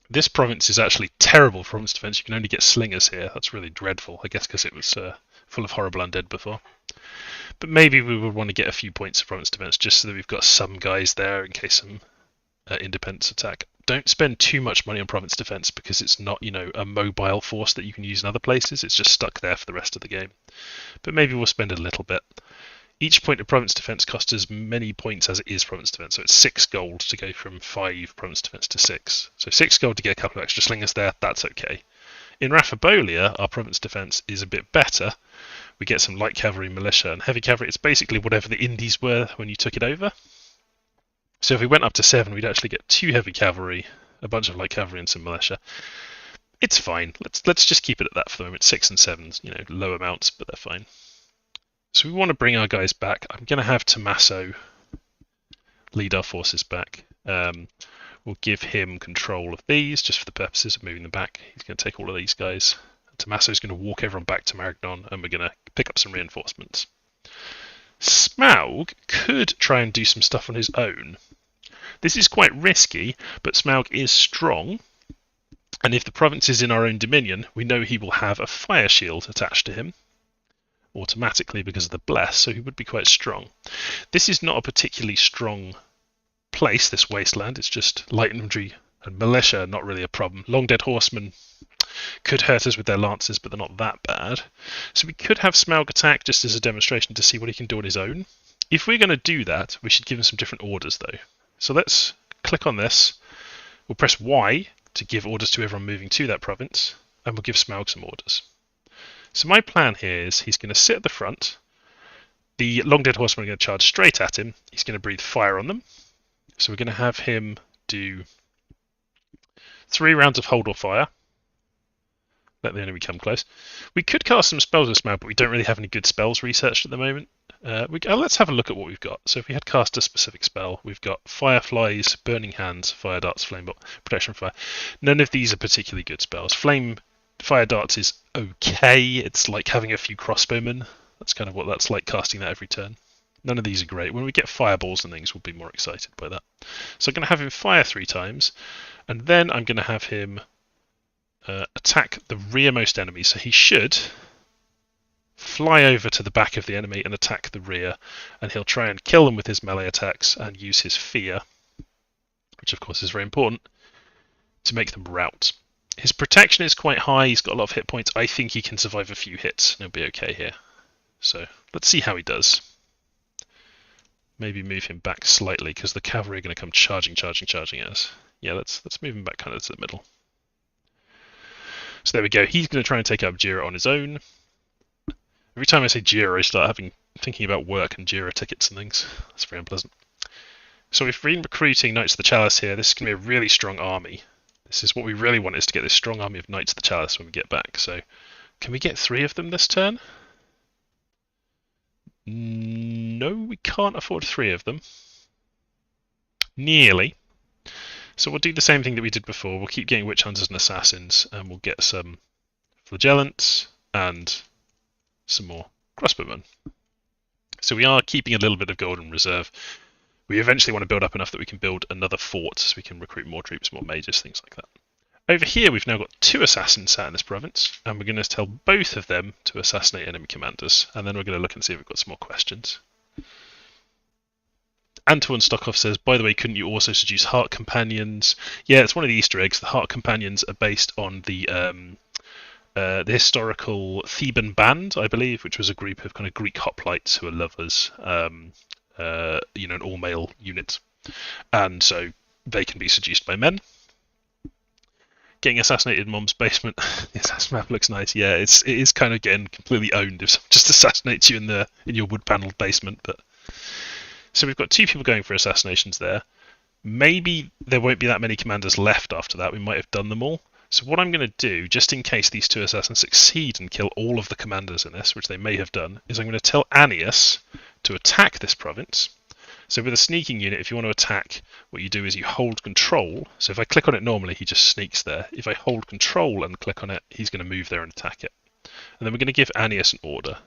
This province is actually terrible for province defense. You can only get slingers here. That's really dreadful, I guess, because it was full of horrible undead before. But maybe we would want to get a few points of province defense just so that we've got some guys there in case some independents attack. Don't spend too much money on province defense because it's not, a mobile force that you can use in other places. It's just stuck there for the rest of the game. But maybe we'll spend a little bit. Each point of province defense costs as many points as it is province defense. So it's 6 gold to go from 5 province defense to 6. So 6 gold to get a couple of extra slingers there, that's okay. In Raffabolia, our province defense is a bit better. We get some light cavalry, militia, and heavy cavalry. It's basically whatever the Indies were when you took it over. So if we went up to 7, we'd actually get 2 heavy cavalry, a bunch of light cavalry, and some militia. It's fine. Let's just keep it at that for the moment. 6 and 7, low amounts, but they're fine. So we want to bring our guys back. I'm going to have Tommaso lead our forces back. We'll give him control of these just for the purposes of moving them back. He's going to take all of these guys. Tommaso's going to walk everyone back to Marignon, and we're going to pick up some reinforcements. Smaug could try and do some stuff on his own. This is quite risky, but Smaug is strong. And if the province is in our own dominion, we know he will have a fire shield attached to him automatically because of the bless, so he would be quite strong. This is not a particularly strong place, this wasteland. It's just light infantry and militia, not really a problem. Long dead horsemen could hurt us with their lances, but they're not that bad. So we could have Smaug attack just as a demonstration to see what he can do on his own. If we're going to do that, we should give him some different orders though. So let's click on this. We'll press Y to give orders to everyone moving to that province, and we'll give Smaug some orders. So my plan here is he's going to sit at the front. The long dead horsemen are going to charge straight at him. He's going to breathe fire on them. So we're going to have him do 3 rounds of hold or fire. Let the enemy come close. We could cast some spells with Smaug, but we don't really have any good spells researched at the moment. Let's have a look at what we've got. So if we had cast a specific spell, we've got Fireflies, Burning Hands, Fire Darts, Flame Bolt, Protection Fire. None of these are particularly good spells. Fire Darts is okay. It's like having a few crossbowmen. That's kind of what that's like, casting that every turn. None of these are great. When we get fireballs and things, we'll be more excited by that. So I'm going to have him fire 3 times, and then I'm going to have him attack the rearmost enemy. So he should fly over to the back of the enemy and attack the rear, and he'll try and kill them with his melee attacks and use his fear, which of course is very important, to make them rout. His protection is quite high. He's got a lot of hit points. I think he can survive a few hits and he'll be okay here. So let's see how he does. Maybe move him back slightly because the cavalry are going to come charging at us. Yeah, let's move him back kind of to the middle. So there we go. He's going to try and take out Jira on his own. Every time I say Jira, I start thinking about work and Jira tickets and things. That's very unpleasant. So we've been recruiting Knights of the Chalice here. This is going to be a really strong army. This is what we really want, is to get this strong army of Knights of the Chalice when we get back. So can we get 3 of them this turn? No, we can't afford 3 of them. Nearly. So we'll do the same thing that we did before. We'll keep getting Witch Hunters and Assassins, and we'll get some Flagellants and some more Crossbowmen. So we are keeping a little bit of gold in reserve. We eventually want to build up enough that we can build another fort, so we can recruit more troops, more mages, things like that. Over here we've now got 2 assassins sat in this province, and we're going to tell both of them to assassinate enemy commanders, and then we're going to look and see if we've got some more questions. Antoine Stockhoff says, by the way, couldn't you also seduce Heart Companions? Yeah, it's one of the Easter eggs. The Heart Companions are based on the historical Theban band, I believe, which was a group of kind of Greek hoplites who are lovers, an all-male unit. And so they can be seduced by men. Getting assassinated in Mom's basement. The assassin map looks nice. Yeah, it is kind of getting completely owned if someone just assassinates you in your wood-panelled basement, but... So we've got 2 people going for assassinations there. Maybe there won't be that many commanders left after that. We might have done them all. So what I'm going to do, just in case these 2 assassins succeed and kill all of the commanders in this, which they may have done, is I'm going to tell Annius to attack this province. So with a sneaking unit, if you want to attack, what you do is you hold control. So if I click on it normally, he just sneaks there. If I hold control and click on it, he's going to move there and attack it. And then we're going to give Annius an order.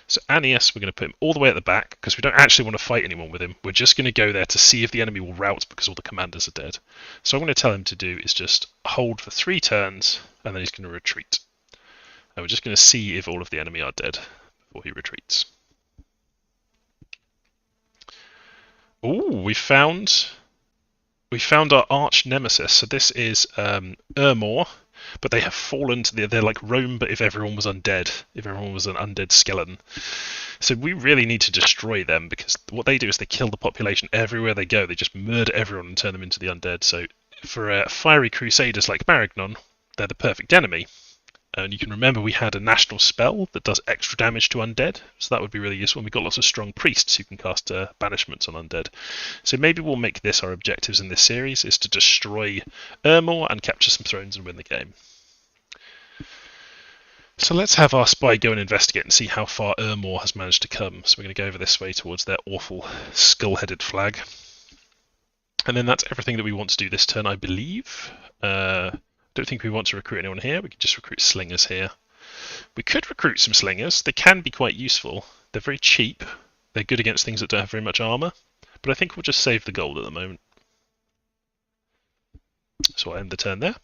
So Annius, we're going to put him all the way at the back because we don't actually want to fight anyone with him. We're just going to go there to see if the enemy will rout because all the commanders are dead. So what I'm going to tell him to do is just hold for 3 turns and then he's going to retreat. And we're just going to see if all of the enemy are dead before he retreats. Ooh, we found our arch nemesis. So this is Ermor. But they have fallen to they're like Rome, but if everyone was undead, if everyone was an undead skeleton. So we really need to destroy them because what they do is they kill the population everywhere they go. They just murder everyone and turn them into the undead. So for fiery crusaders like Marignon, they're the perfect enemy. And you can remember we had a national spell that does extra damage to undead, so that would be really useful. And we've got lots of strong priests who can cast banishments on undead. So maybe we'll make this our objectives in this series, is to destroy Ermor and capture some thrones and win the game. So let's have our spy go and investigate and see how far Ermor has managed to come. So we're going to go over this way towards their awful skull-headed flag. And then that's everything that we want to do this turn, I believe. Don't think we want to recruit anyone here. We could just recruit slingers here. We could recruit some slingers. They can be quite useful. They're very cheap. They're good against things that don't have very much armour. But I think we'll just save the gold at the moment. So I'll end the turn there.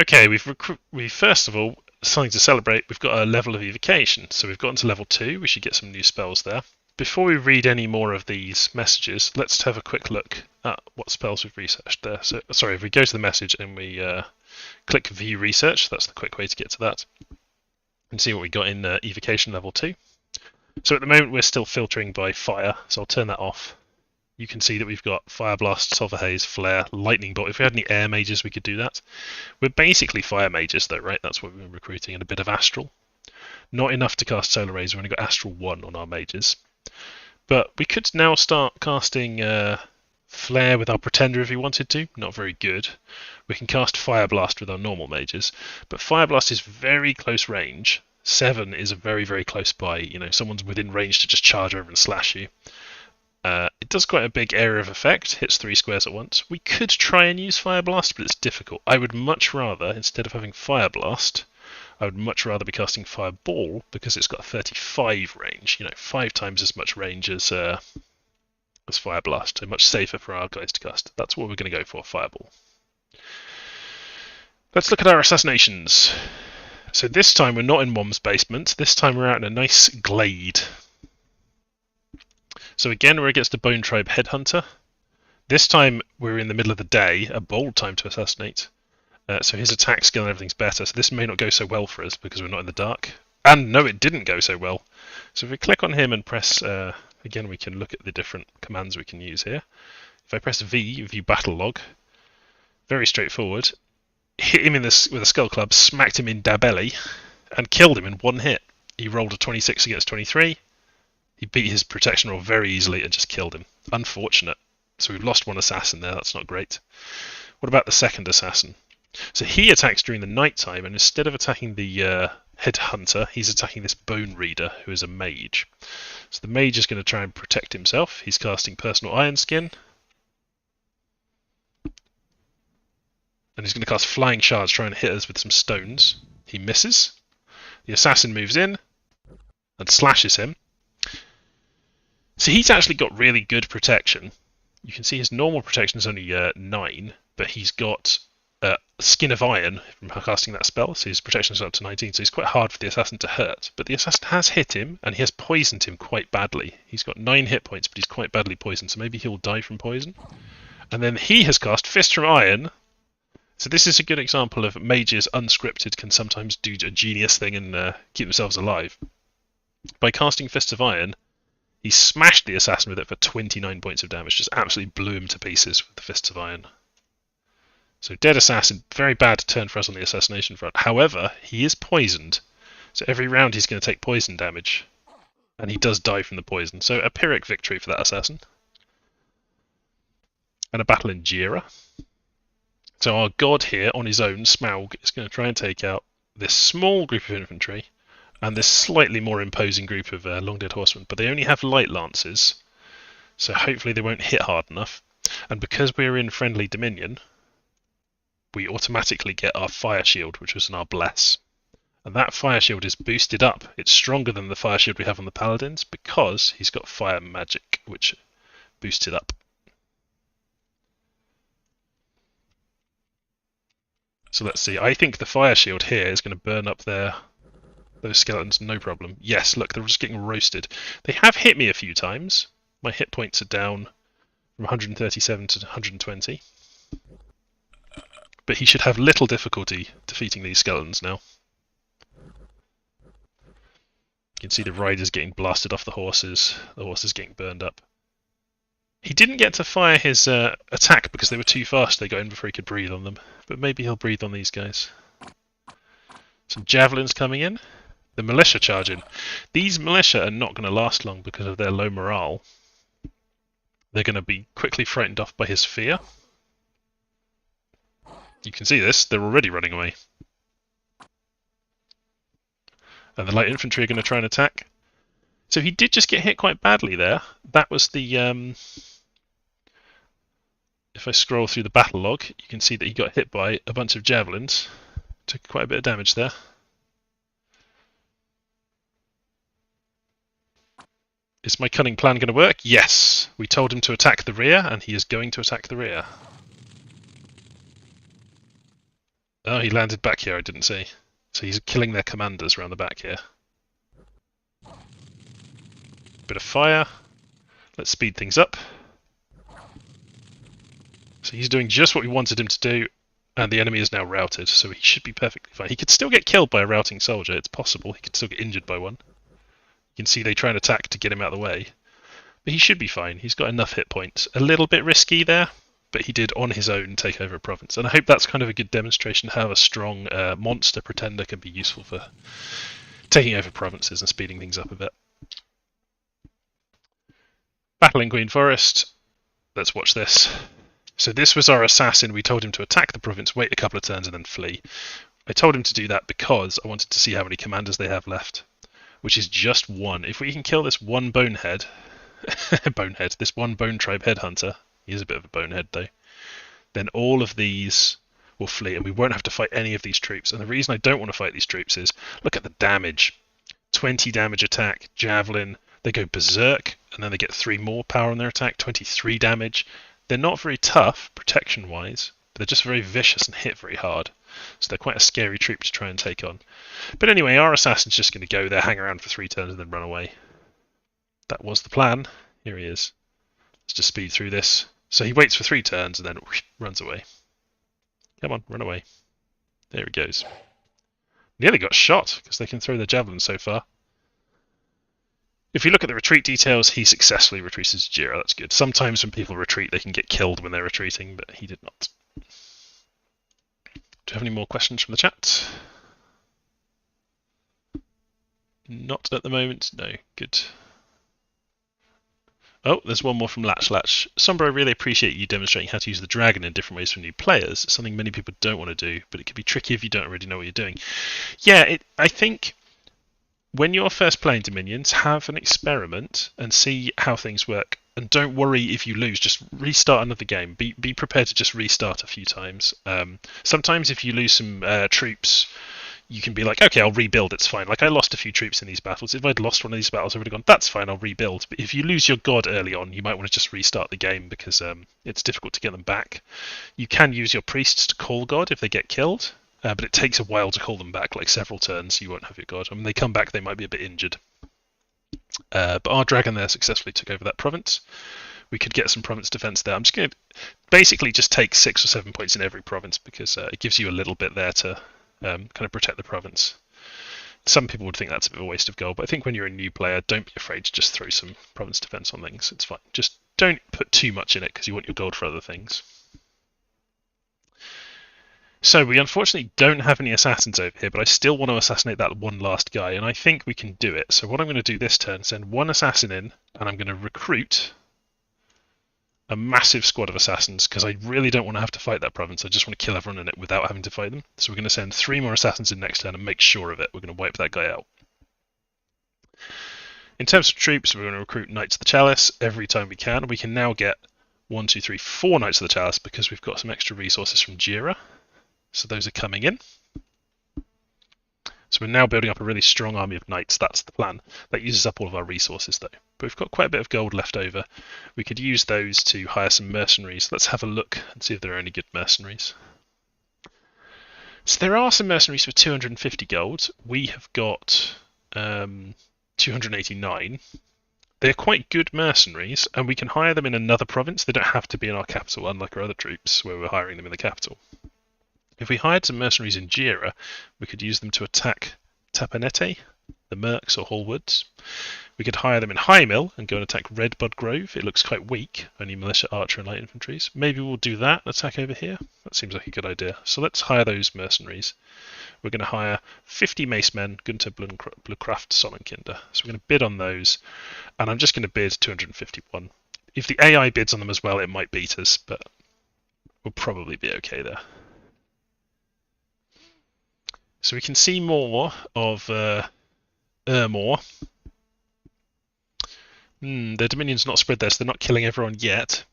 Okay, we first of all, something to celebrate, we've got a level of evocation. So we've gotten to level 2, we should get some new spells there. Before we read any more of these messages, let's have a quick look at what spells we've researched there. So, sorry, if we go to the message and we click View Research, that's the quick way to get to that, and see what we got in evocation level 2. So at the moment we're still filtering by fire, so I'll turn that off. you can see that we've got Fire Blast, Sulphur Haze, Flare, Lightning Bolt. If we had any Air Mages, we could do that. We're basically Fire Mages, though, right? That's what we're recruiting, and a bit of Astral. Not enough to cast Solar Rays. We've only got Astral 1 on our Mages. But we could now start casting Flare with our Pretender if we wanted to. Not very good. We can cast Fire Blast with our normal Mages. But Fire Blast is very close range. 7 is a very, very close by. You know, someone's within range to just charge over and slash you. It does quite a big area of effect, hits 3 squares at once. We could try and use Fire Blast, but it's difficult. I would much rather, instead of having Fire Blast, I would much rather be casting Fireball, because it's got a 35 range. You know, 5 times as much range as Fire Blast, so much safer for our guys to cast. That's what we're going to go for, Fireball. Let's look at our assassinations. So this time we're not in Mom's basement. This time we're out in a nice glade. So again, we're against a Bone Tribe Headhunter. This time we're in the middle of the day, a bold time to assassinate. So his attack skill and everything's better. So this may not go so well for us because we're not in the dark. And no, it didn't go so well. So if we click on him and press, again, we can look at the different commands we can use here. If I press V, view battle log, very straightforward. Hit him with a skull club, smacked him in da belly, and killed him in 1 hit. He rolled a 26 against 23. He beat his protection roll very easily and just killed him. Unfortunate. So we've lost 1 assassin there, that's not great. What about the second assassin? So he attacks during the night time, and instead of attacking the Headhunter, he's attacking this Bone Reader, who is a mage. So the mage is going to try and protect himself. He's casting Personal Iron Skin. And he's going to cast Flying Shards, trying to hit us with some stones. He misses. The assassin moves in and slashes him. So he's actually got really good protection. You can see his normal protection is only 9, but he's got Skin of Iron from casting that spell, so his protection is up to 19, so he's quite hard for the assassin to hurt. But the assassin has hit him, and he has poisoned him quite badly. He's got 9 hit points, but he's quite badly poisoned, so maybe he'll die from poison. And then he has cast Fist from Iron. So this is a good example of mages unscripted can sometimes do a genius thing and keep themselves alive. By casting Fist of Iron, he smashed the assassin with it for 29 points of damage, just absolutely blew him to pieces with the Fists of Iron. So dead assassin, very bad turn for us on the assassination front. However, he is poisoned, so every round he's going to take poison damage, and he does die from the poison. So a Pyrrhic victory for that assassin. And a battle in Jira. So our god here, on his own, Smaug, is going to try and take out this small group of infantry, and this slightly more imposing group of long-dead horsemen, but they only have light lances, so hopefully they won't hit hard enough. And because we're in friendly Dominion, we automatically get our Fire Shield, which was in our Bless. And that Fire Shield is boosted up. It's stronger than the Fire Shield we have on the Paladins because he's got Fire Magic, which boosts it up. So let's see. I think the Fire Shield here is going to burn up those skeletons, no problem. Yes, look, they're just getting roasted. They have hit me a few times. My hit points are down from 137 to 120. But he should have little difficulty defeating these skeletons now. You can see the riders getting blasted off the horses getting burned up. He didn't get to fire his attack because they were too fast. They got in before he could breathe on them. But maybe he'll breathe on these guys. Some javelins coming in. The militia charge in. These militia are not going to last long because of their low morale. They're going to be quickly frightened off by his fear. You can see this, they're already running away. And the light infantry are going to try and attack. So he did just get hit quite badly there. That was the... If I scroll through the battle log, you can see that he got hit by a bunch of javelins. Took quite a bit of damage there. Is my cunning plan going to work? Yes! We told him to attack the rear, and he is going to attack the rear. Oh, he landed back here, I didn't see. So he's killing their commanders around the back here. Bit of fire. Let's speed things up. So he's doing just what we wanted him to do, and the enemy is now routed, so he should be perfectly fine. He could still get killed by a routing soldier, it's possible. He could still get injured by one. You can see they try and attack to get him out of the way. But he should be fine. He's got enough hit points. A little bit risky there, but he did on his own take over a province. And I hope that's kind of a good demonstration of how a strong monster pretender can be useful for taking over provinces and speeding things up a bit. Battle in Green Forest. Let's watch this. So this was our assassin. We told him to attack the province, wait a couple of turns, and then flee. I told him to do that because I wanted to see how many commanders they have left, which is just one. If we can kill this one bonehead, this one bone tribe headhunter, he is a bit of a bonehead though, then all of these will flee and we won't have to fight any of these troops. And the reason I don't want to fight these troops is, look at the damage. 20 damage attack, javelin, they go berserk, and then they get 3 more power on their attack, 23 damage. They're not very tough, protection-wise, but they're just very vicious and hit very hard. So they're quite a scary troop to try and take on. But anyway, our assassin's just going to go there, hang around for 3 turns, and then run away. That was the plan. Here he is. Let's just speed through this. So he waits for 3 turns and then whoosh, runs away. Come on, run away. There he goes. Nearly got shot, because they can throw their javelins so far. If you look at the retreat details, he successfully retreats his Jira. That's good. Sometimes when people retreat, they can get killed when they're retreating, but he did not. Do you have any more questions from the chat? Not at the moment. No. Good. Oh, there's one more from Latch. Sombra, I really appreciate you demonstrating how to use the dragon in different ways for new players. It's something many people don't want to do, but it can be tricky if you don't already know what you're doing. Yeah, I think when you're first playing Dominions, have an experiment and see how things work. And don't worry if you lose, just restart another game. Be prepared to just restart a few times. Sometimes if you lose some troops, you can be like, okay, I'll rebuild, it's fine. Like, I lost a few troops in these battles. If I'd lost one of these battles, I would have gone, that's fine, I'll rebuild. But if you lose your god early on, you might want to just restart the game because it's difficult to get them back. You can use your priests to call god if they get killed, but it takes a while to call them back, like several turns, you won't have your god. And when they come back, they might be a bit injured. But our dragon there successfully took over that province. We could get some province defense there. I'm just going to basically just take 6 or 7 points in every province because it gives you a little bit there to kind of protect the province. Some people would think that's a bit of a waste of gold, but I think when you're a new player, don't be afraid to just throw some province defense on things. It's fine. Just don't put too much in it because you want your gold for other things. So we unfortunately don't have any assassins over here, but I still want to assassinate that one last guy, and I think we can do it. So what I'm going to do this turn, send 1 assassin in, and I'm going to recruit a massive squad of assassins because I really don't want to have to fight that province. I just want to kill everyone in it without having to fight them. So we're going to send 3 more assassins in next turn and make sure of it. We're going to wipe that guy out. In terms of troops, we're going to recruit Knights of the Chalice every time we can. We can now get 1, 2, 3, 4 Knights of the Chalice because we've got some extra resources from Jira. So those are coming in. So we're now building up a really strong army of knights. That's the plan. That uses up all of our resources though. But we've got quite a bit of gold left over. We could use those to hire some mercenaries. Let's have a look and see if there are any good mercenaries. So there are some mercenaries for 250 gold. We have got 289. They're quite good mercenaries, and we can hire them in another province. They don't have to be in our capital, unlike our other troops, where we're hiring them in the capital. If we hired some mercenaries in Jira, we could use them to attack Tapanete, the Mercs or Hallwoods. We could hire them in High Mill and go and attack Redbud Grove. It looks quite weak, only militia, archer and light infantries. Maybe we'll do that, attack over here. That seems like a good idea. So let's hire those mercenaries. We're going to hire 50 macemen, Gunther, Bluecraft, Sonnenkinder. So we're going to bid on those, and I'm just going to bid 251. If the AI bids on them as well, it might beat us, but we'll probably be okay there. So we can see more of Ermor. Their dominion's not spread there, so they're not killing everyone yet.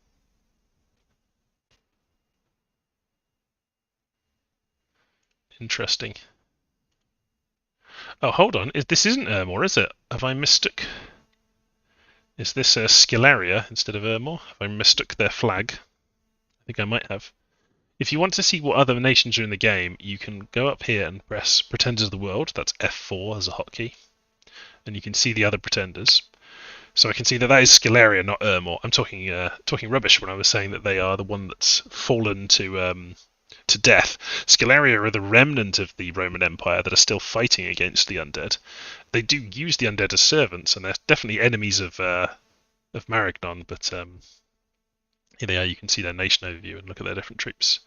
Interesting. Oh, hold on. This isn't Ermor, is it? Have I mistook? Is this Scalaria instead of Ermor? Have I mistook their flag? I think I might have. If you want to see what other nations are in the game, you can go up here and press Pretenders of the World. That's F4 as a hotkey. And you can see the other pretenders. So I can see that is Scalaria, not Ermor. I'm talking rubbish when I was saying that they are the one that's fallen to death. Scalaria are the remnant of the Roman Empire that are still fighting against the undead. They do use the undead as servants, and they're definitely enemies of Marignon, but here they are. You can see their nation overview and look at their different troops.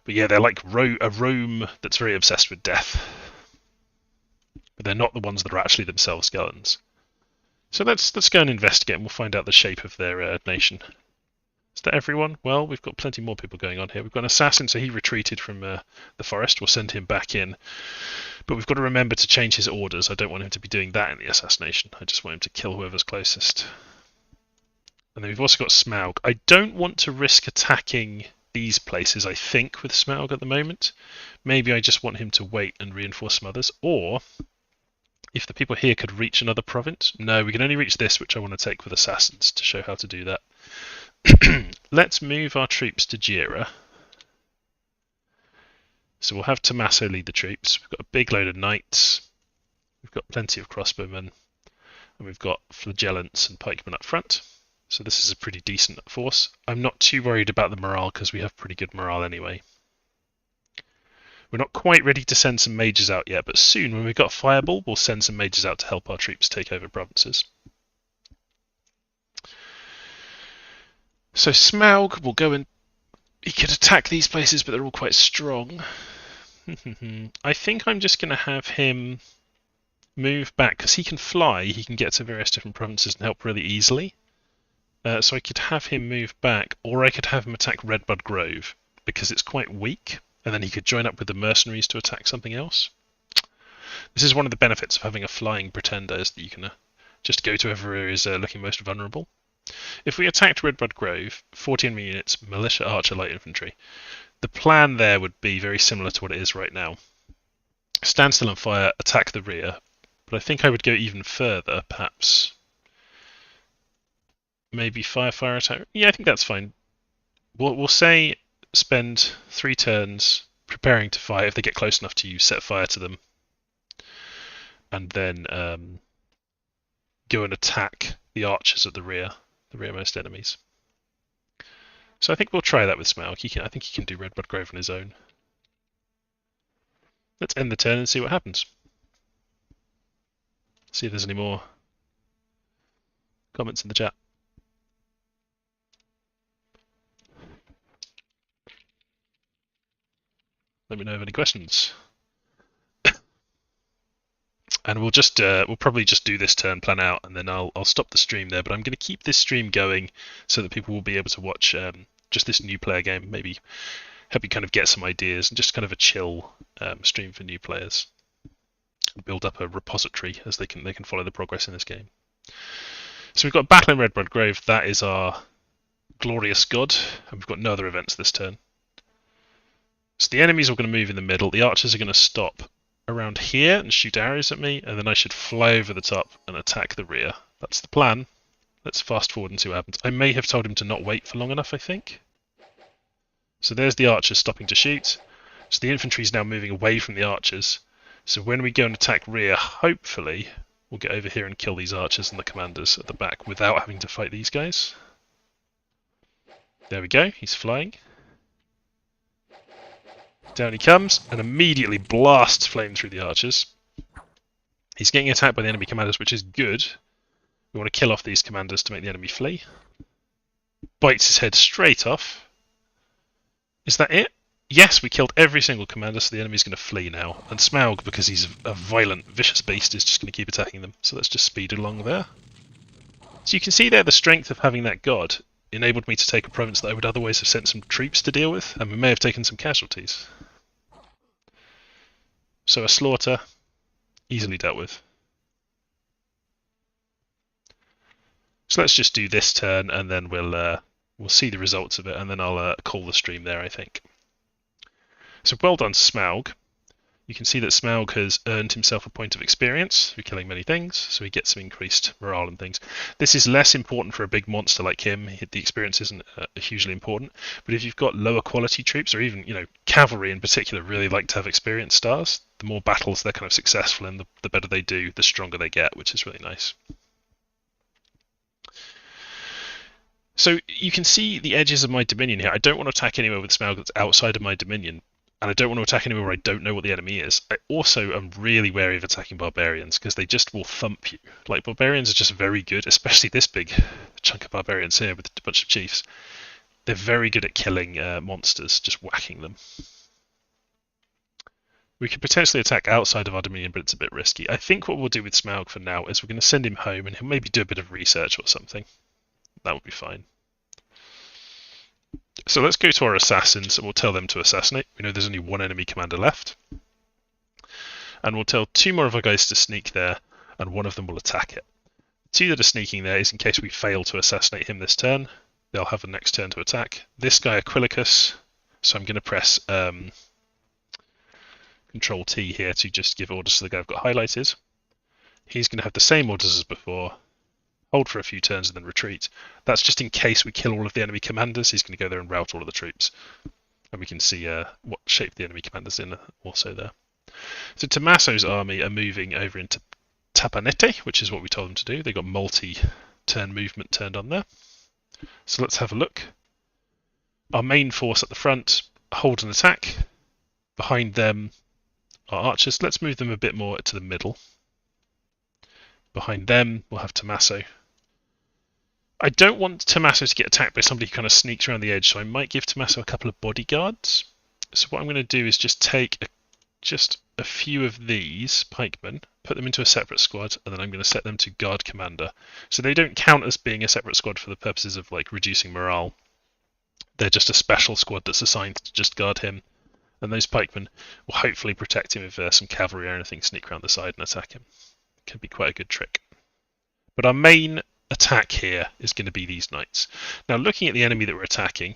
But yeah, they're like a Rome that's very obsessed with death, but they're not the ones that are actually themselves skeletons. So let's go and investigate, and we'll find out the shape of their nation. Is that everyone? Well, we've got plenty more people going on here. We've got an assassin, so he retreated from the forest. We'll send him back in. But we've got to remember to change his orders. I don't want him to be doing that in the assassination. I just want him to kill whoever's closest. And then we've also got Smaug. I don't want to risk attacking these places, I think, with Smaug at the moment. Maybe I just want him to wait and reinforce some others. Or, if the people here could reach another province. No, we can only reach this, which I want to take with assassins to show how to do that. Let's move our troops to Gira. So we'll have Tommaso lead the troops. We've got a big load of knights. We've got plenty of crossbowmen. And we've got flagellants and pikemen up front. So this is a pretty decent force. I'm not too worried about the morale because we have pretty good morale anyway. We're not quite ready to send some mages out yet, but soon when we've got Fireball, we'll send some mages out to help our troops take over provinces. So Smaug will go and he could attack these places, but they're all quite strong. I think I'm just going to have him move back because he can fly. He can get to various different provinces and help really easily. So I could have him move back, or I could have him attack Redbud Grove because it's quite weak, and then he could join up with the mercenaries to attack something else. This is one of the benefits of having a flying pretender, is that you can just go to whoever is looking most vulnerable. If we attacked Redbud Grove, 40 enemy units, militia, archer, light infantry, the plan there would be very similar to what it is right now. Stand still and fire, attack the rear, but I think I would go even further, perhaps. Maybe fire attack. Yeah, I think that's fine. We'll say spend 3 turns preparing to fire. If they get close enough to you, set fire to them. And then go and attack the archers at the rearmost enemies. So I think we'll try that with Smaug. I think he can do Redbud Grove on his own. Let's end the turn and see what happens. See if there's any more comments in the chat. Let me know of any questions. And we'll probably just do this turn, plan out, and then I'll stop the stream there. But I'm going to keep this stream going so that people will be able to watch just this new player game. Maybe help you kind of get some ideas and just kind of a chill stream for new players. Build up a repository as they can follow the progress in this game. So we've got Battle in Redbud Grove. That is our glorious god, and we've got no other events this turn. So the enemies are going to move in the middle. The archers are going to stop around here and shoot arrows at me, and then I should fly over the top and attack the rear. That's the plan. Let's fast forward and see what happens. I may have told him to not wait for long enough, I think. So there's the archers stopping to shoot. So the infantry is now moving away from the archers. So when we go and attack rear, hopefully we'll get over here and kill these archers and the commanders at the back without having to fight these guys. There we go, he's flying. Down he comes, and immediately blasts flame through the archers. He's getting attacked by the enemy commanders, which is good. We want to kill off these commanders to make the enemy flee. Bites his head straight off. Is that it? Yes, we killed every single commander, so the enemy's going to flee now. And Smaug, because he's a violent, vicious beast, is just going to keep attacking them. So let's just speed along there. So you can see there the strength of having that god enabled me to take a province that I would otherwise have sent some troops to deal with, and we may have taken some casualties. So a slaughter, easily dealt with. So let's just do this turn, and then we'll see the results of it, and then I'll call the stream there, I think. So well done, Smaug. You can see that Smaug has earned himself a point of experience through killing many things, so he gets some increased morale and things. This is less important for a big monster like him. The experience isn't hugely important, but if you've got lower quality troops, or even cavalry in particular, really like to have experience stars. The more battles they're kind of successful in, the better they do, the stronger they get, which is really nice. So you can see the edges of my dominion here. I don't want to attack anywhere with Smaug that's outside of my dominion. And I don't want to attack anywhere where I don't know what the enemy is. I also am really wary of attacking barbarians because they just will thump you. Like, barbarians are just very good, especially this big chunk of barbarians here with a bunch of chiefs. They're very good at killing monsters, just whacking them. We could potentially attack outside of our dominion, but it's a bit risky. I think what we'll do with Smaug for now is we're going to send him home and he'll maybe do a bit of research or something. That would be fine. So let's go to our assassins and we'll tell them to assassinate. We know there's only one enemy commander left. And we'll tell 2 more of our guys to sneak there, and one of them will attack it. The 2 that are sneaking there is in case we fail to assassinate him this turn. They'll have the next turn to attack. This guy, Aquilicus, so I'm going to press Control T here to just give orders to the guy I've got highlighted. He's going to have the same orders as before. Hold for a few turns and then retreat. That's just in case we kill all of the enemy commanders. He's going to go there and rout all of the troops. And we can see what shape the enemy commander's in also there. So Tommaso's army are moving over into Tapanete, which is what we told them to do. They've got multi-turn movement turned on there. So let's have a look. Our main force at the front hold an attack. Behind them are archers. Let's move them a bit more to the middle. Behind them we'll have Tommaso. I don't want Tommaso to get attacked by somebody who kind of sneaks around the edge, so I might give Tommaso a couple of bodyguards. So what I'm going to do is just take just a few of these pikemen, put them into a separate squad, and then I'm going to set them to guard commander. So they don't count as being a separate squad for the purposes of like reducing morale. They're just a special squad that's assigned to just guard him. And those pikemen will hopefully protect him if some cavalry or anything sneak around the side and attack him. Can be quite a good trick. But our main attack here is going to be these knights. Now looking at the enemy that we're attacking,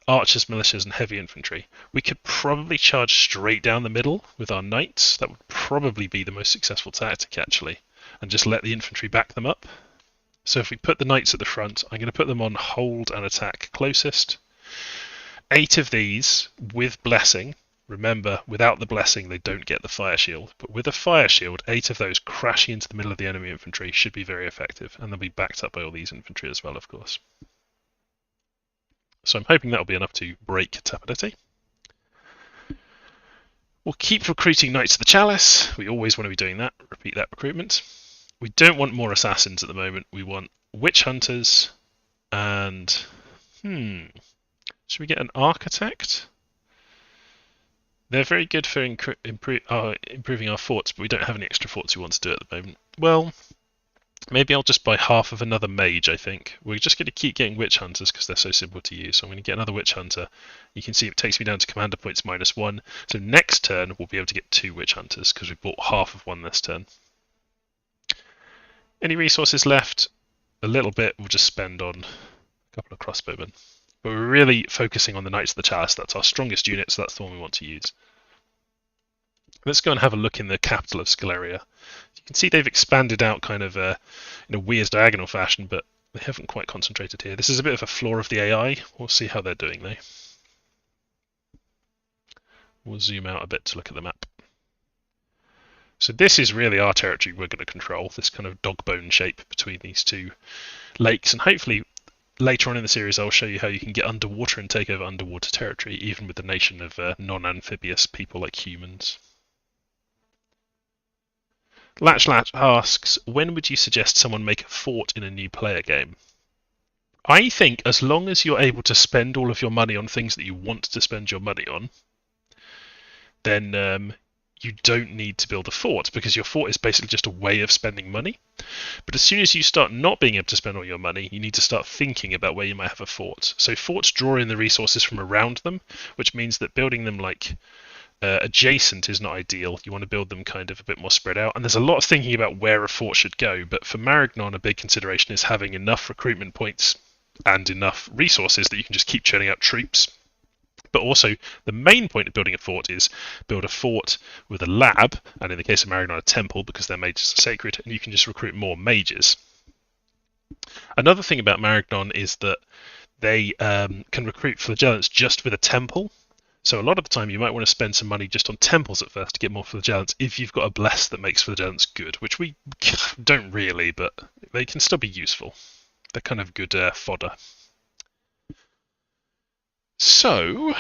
archers, militias and heavy infantry, we could probably charge straight down the middle with our knights. That would probably be the most successful tactic actually, and just let the infantry back them up. So if we put the knights at the front, I'm going to put them on hold and attack closest. 8 of these with blessing. Remember, without the blessing they don't get the fire shield, but with a fire shield 8 of those crashing into the middle of the enemy infantry should be very effective, and they'll be backed up by all these infantry as well, of course. So I'm hoping that'll be enough to break Tapanete. We'll keep recruiting Knights of the Chalice. We always want to be doing that. Repeat that recruitment. We don't want more assassins at the moment. We want witch hunters and should we get an architect? They're very good for improving our forts, but we don't have any extra forts we want to do at the moment. Well, maybe I'll just buy half of another mage, I think. We're just going to keep getting witch hunters because they're so simple to use. So I'm going to get another witch hunter. You can see it takes me down to commander points -1. So next turn we'll be able to get 2 witch hunters because we bought half of one this turn. Any resources left? A little bit we'll just spend on a couple of crossbowmen. But we're really focusing on the Knights of the Chalice. That's our strongest unit, so that's the one we want to use. Let's go and have a look in the capital of Scaleria. You can see they've expanded out kind of in a weird diagonal fashion, but they haven't quite concentrated here. This is a bit of a flaw of the AI. We'll see how they're doing though. We'll zoom out a bit to look at the map. So this is really our territory we're going to control, this kind of dog bone shape between these 2 lakes, and hopefully later on in the series I'll show you how you can get underwater and take over underwater territory, even with the nation of non-amphibious people like humans. Latch asks, when would you suggest someone make a fort in a new player game? I think as long as you're able to spend all of your money on things that you want to spend your money on, then you don't need to build a fort, because your fort is basically just a way of spending money. But as soon as you start not being able to spend all your money, you need to start thinking about where you might have a fort. So forts draw in the resources from around them, which means that building them like adjacent is not ideal. You want to build them kind of a bit more spread out, and there's a lot of thinking about where a fort should go. But for Marignon, a big consideration is having enough recruitment points and enough resources that you can just keep churning out troops. But also, the main point of building a fort is build a fort with a lab, and in the case of Marignon, a temple, because their mages are sacred, and you can just recruit more mages. Another thing about Marignon is that they can recruit flagellants just with a temple. So a lot of the time you might want to spend some money just on temples at first to get more flagellants if you've got a bless that makes flagellants good, which we don't really, but they can still be useful. They're kind of good fodder. So,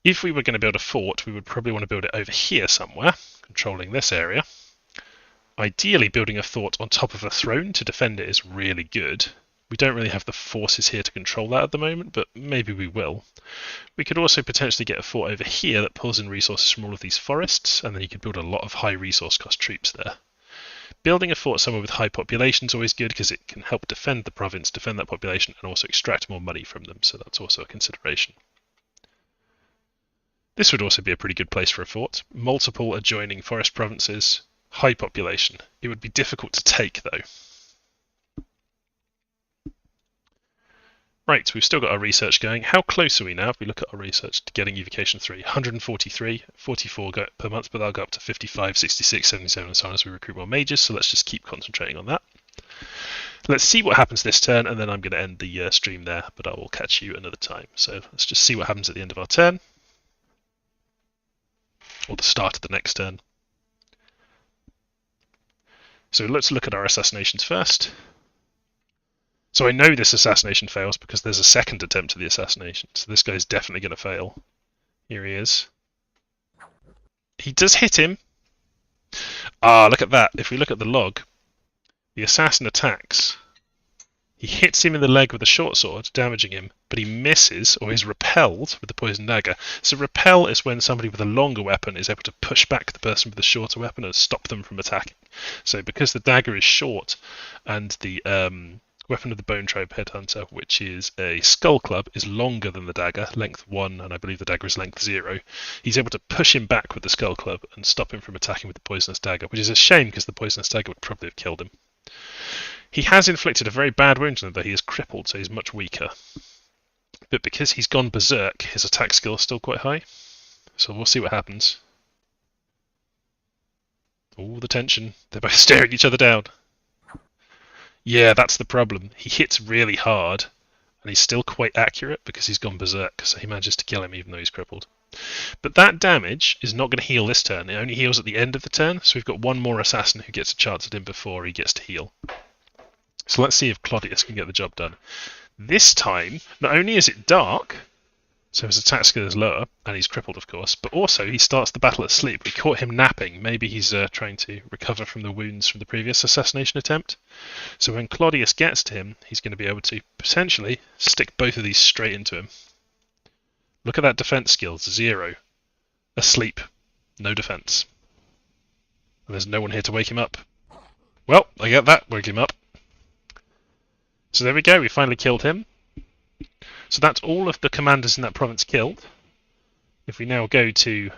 if we were going to build a fort, we would probably want to build it over here somewhere, controlling this area. Ideally, building a fort on top of a throne to defend it is really good, We don't really have the forces here to control that at the moment, but maybe we will. We could also potentially get a fort over here that pulls in resources from all of these forests, and then you could build a lot of high resource cost troops there. Building a fort somewhere with high population is always good because it can help defend the province, defend that population, and also extract more money from them, so that's also a consideration. This would also be a pretty good place for a fort. Multiple adjoining forest provinces, high population. It would be difficult to take, though. Right, we've still got our research going. How close are we now if we look at our research to getting Evocation 3? 143, 44 per month, but that'll go up to 55, 66, 77 and so on as we recruit more mages, so let's just keep concentrating on that. Let's see what happens this turn, and then I'm going to end the stream there, but I will catch you another time. So let's just see what happens at the end of our turn, or the start of the next turn. So let's look at our assassinations first. So I know this assassination fails because there's a second attempt at the assassination. So this guy's definitely going to fail. Here he is. He does hit him. Ah, look at that. If we look at the log, the assassin attacks. He hits him in the leg with a short sword, damaging him, but he misses, or is repelled with the poison dagger. So repel is when somebody with a longer weapon is able to push back the person with the shorter weapon and stop them from attacking. So because the dagger is short and the weapon of the Bone Tribe Headhunter, which is a skull club, is longer than the dagger, length 1, and I believe the dagger is length 0. He's able to push him back with the skull club and stop him from attacking with the poisonous dagger, which is a shame because the poisonous dagger would probably have killed him. He has inflicted a very bad wound on him, though he is crippled, so he's much weaker. But because he's gone berserk, his attack skill is still quite high. So we'll see what happens. Oh, the tension. They're both staring each other down. Yeah, that's the problem. He hits really hard, and he's still quite accurate because he's gone berserk, so he manages to kill him even though he's crippled. But that damage is not going to heal this turn. It only heals at the end of the turn, so we've got one more assassin who gets a chance at him before he gets to heal. So let's see if Claudius can get the job done. This time, not only is it dark, so his attack skill is lower, and he's crippled, of course, but also he starts the battle asleep. We caught him napping. Maybe he's trying to recover from the wounds from the previous assassination attempt. So when Claudius gets to him, he's going to be able to potentially stick both of these straight into him. Look at that defense skill, 0. Asleep. No defense. And there's no one here to wake him up. Well, I get that. Wake him up. So there we go. We finally killed him. So that's all of the commanders in that province killed. If we now go to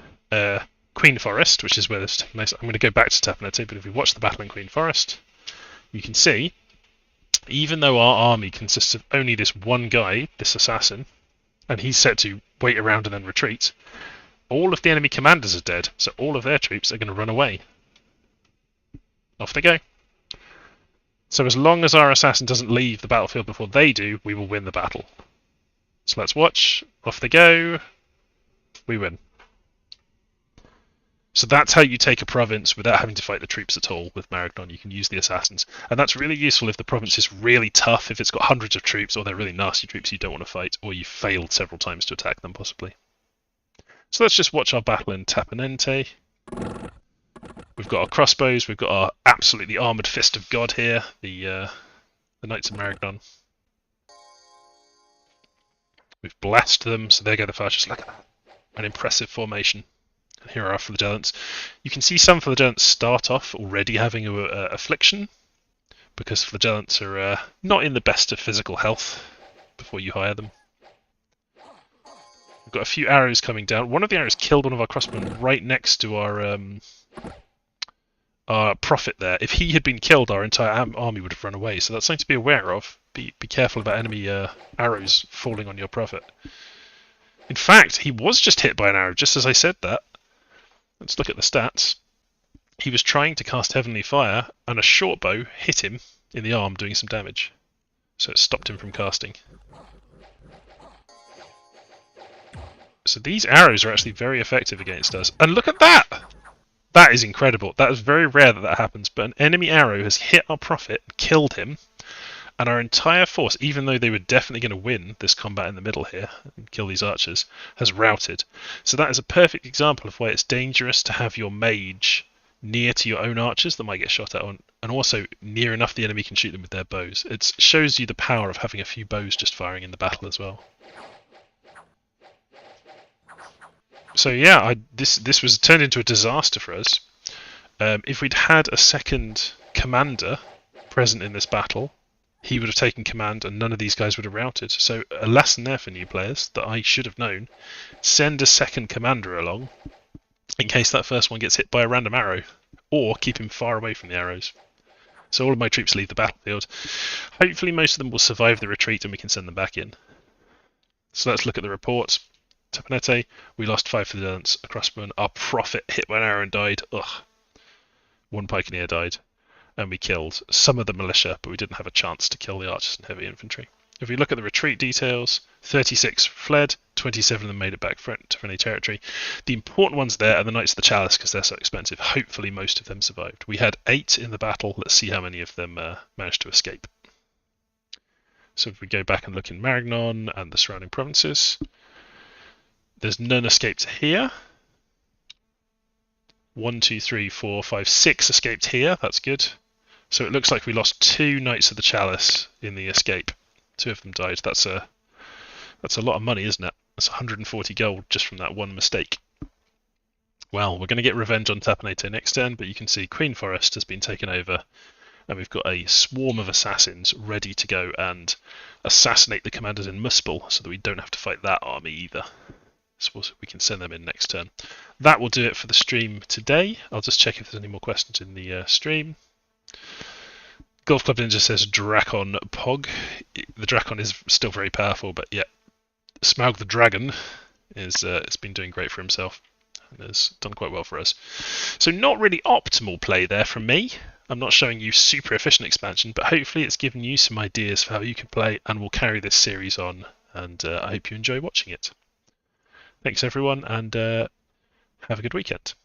Queen Forest, which is where this taking place, I'm going to go back to Tapanete, but if we watch the battle in Queen Forest, you can see, even though our army consists of only this one guy, this assassin, and he's set to wait around and then retreat, all of the enemy commanders are dead, so all of their troops are going to run away. Off they go. So as long as our assassin doesn't leave the battlefield before they do, we will win the battle. So let's watch. Off they go. We win. So that's how you take a province without having to fight the troops at all with Marignon. You can use the assassins. And that's really useful if the province is really tough, if it's got hundreds of troops, or they're really nasty troops you don't want to fight, or you've failed several times to attack them, possibly. So let's just watch our battle in Tapanente. We've got our crossbows, we've got our absolutely armoured Fist of God here, the Knights of Marignon. We've blessed them, so there go the Fascists. Look at that. An impressive formation. And here are our flagellants. You can see some flagellants start off already having a affliction, because flagellants are not in the best of physical health before you hire them. We've got a few arrows coming down. One of the arrows killed one of our crossbowmen right next to our prophet there. If he had been killed, our entire army would have run away, so that's something to be aware of. Be careful about enemy arrows falling on your prophet. In fact, he was just hit by an arrow, just as I said that. Let's look at the stats. He was trying to cast Heavenly Fire, and a short bow hit him in the arm, doing some damage. So it stopped him from casting. So these arrows are actually very effective against us. And look at that! That is incredible. That is very rare that happens, but an enemy arrow has hit our prophet, killed him, and our entire force, even though they were definitely going to win this combat in the middle here and kill these archers, has routed. So that is a perfect example of why it's dangerous to have your mage near to your own archers that might get shot at, and also near enough the enemy can shoot them with their bows. It shows you the power of having a few bows just firing in the battle as well. So yeah, this was turned into a disaster for us. If we'd had a second commander present in this battle, he would have taken command and none of these guys would have routed. So a lesson there for new players that I should have known. Send a second commander along in case that first one gets hit by a random arrow, or keep him far away from the arrows. So all of my troops leave the battlefield. Hopefully most of them will survive the retreat and we can send them back in. So let's look at the reports. Tapanete, we lost 5 for the dance, a crossbowman. Our prophet hit by an arrow and died. Ugh. 1 pikeneer died. And we killed some of the militia, but we didn't have a chance to kill the archers and heavy infantry. If we look at the retreat details, 36 fled, 27 of them made it back to friendly territory. The important ones there are the Knights of the Chalice because they're so expensive. Hopefully most of them survived. We had 8 in the battle. Let's see how many of them managed to escape. So if we go back and look in Marignon and the surrounding provinces, there's none escaped here. 1, 2, 3, 4, 5, 6 escaped here. That's good. So it looks like we lost 2 Knights of the Chalice in the escape. 2 of them died. That's a lot of money, isn't it? That's 140 gold just from that one mistake. Well, we're going to get revenge on Tapanete next turn, but you can see Queen Forest has been taken over, and we've got a swarm of assassins ready to go and assassinate the commanders in Muspel, so that we don't have to fight that army either. So we can send them in next turn. That will do it for the stream today. I'll just check if there's any more questions in the stream. Golf Club Ninja says Drakon Pog. The Drakon is still very powerful, but yeah, Smaug the Dragon has been doing great for himself and has done quite well for us. So not really optimal play there from me. I'm not showing you super efficient expansion, but hopefully it's given you some ideas for how you can play and will carry this series on, and I hope you enjoy watching it. Thanks everyone, and have a good weekend.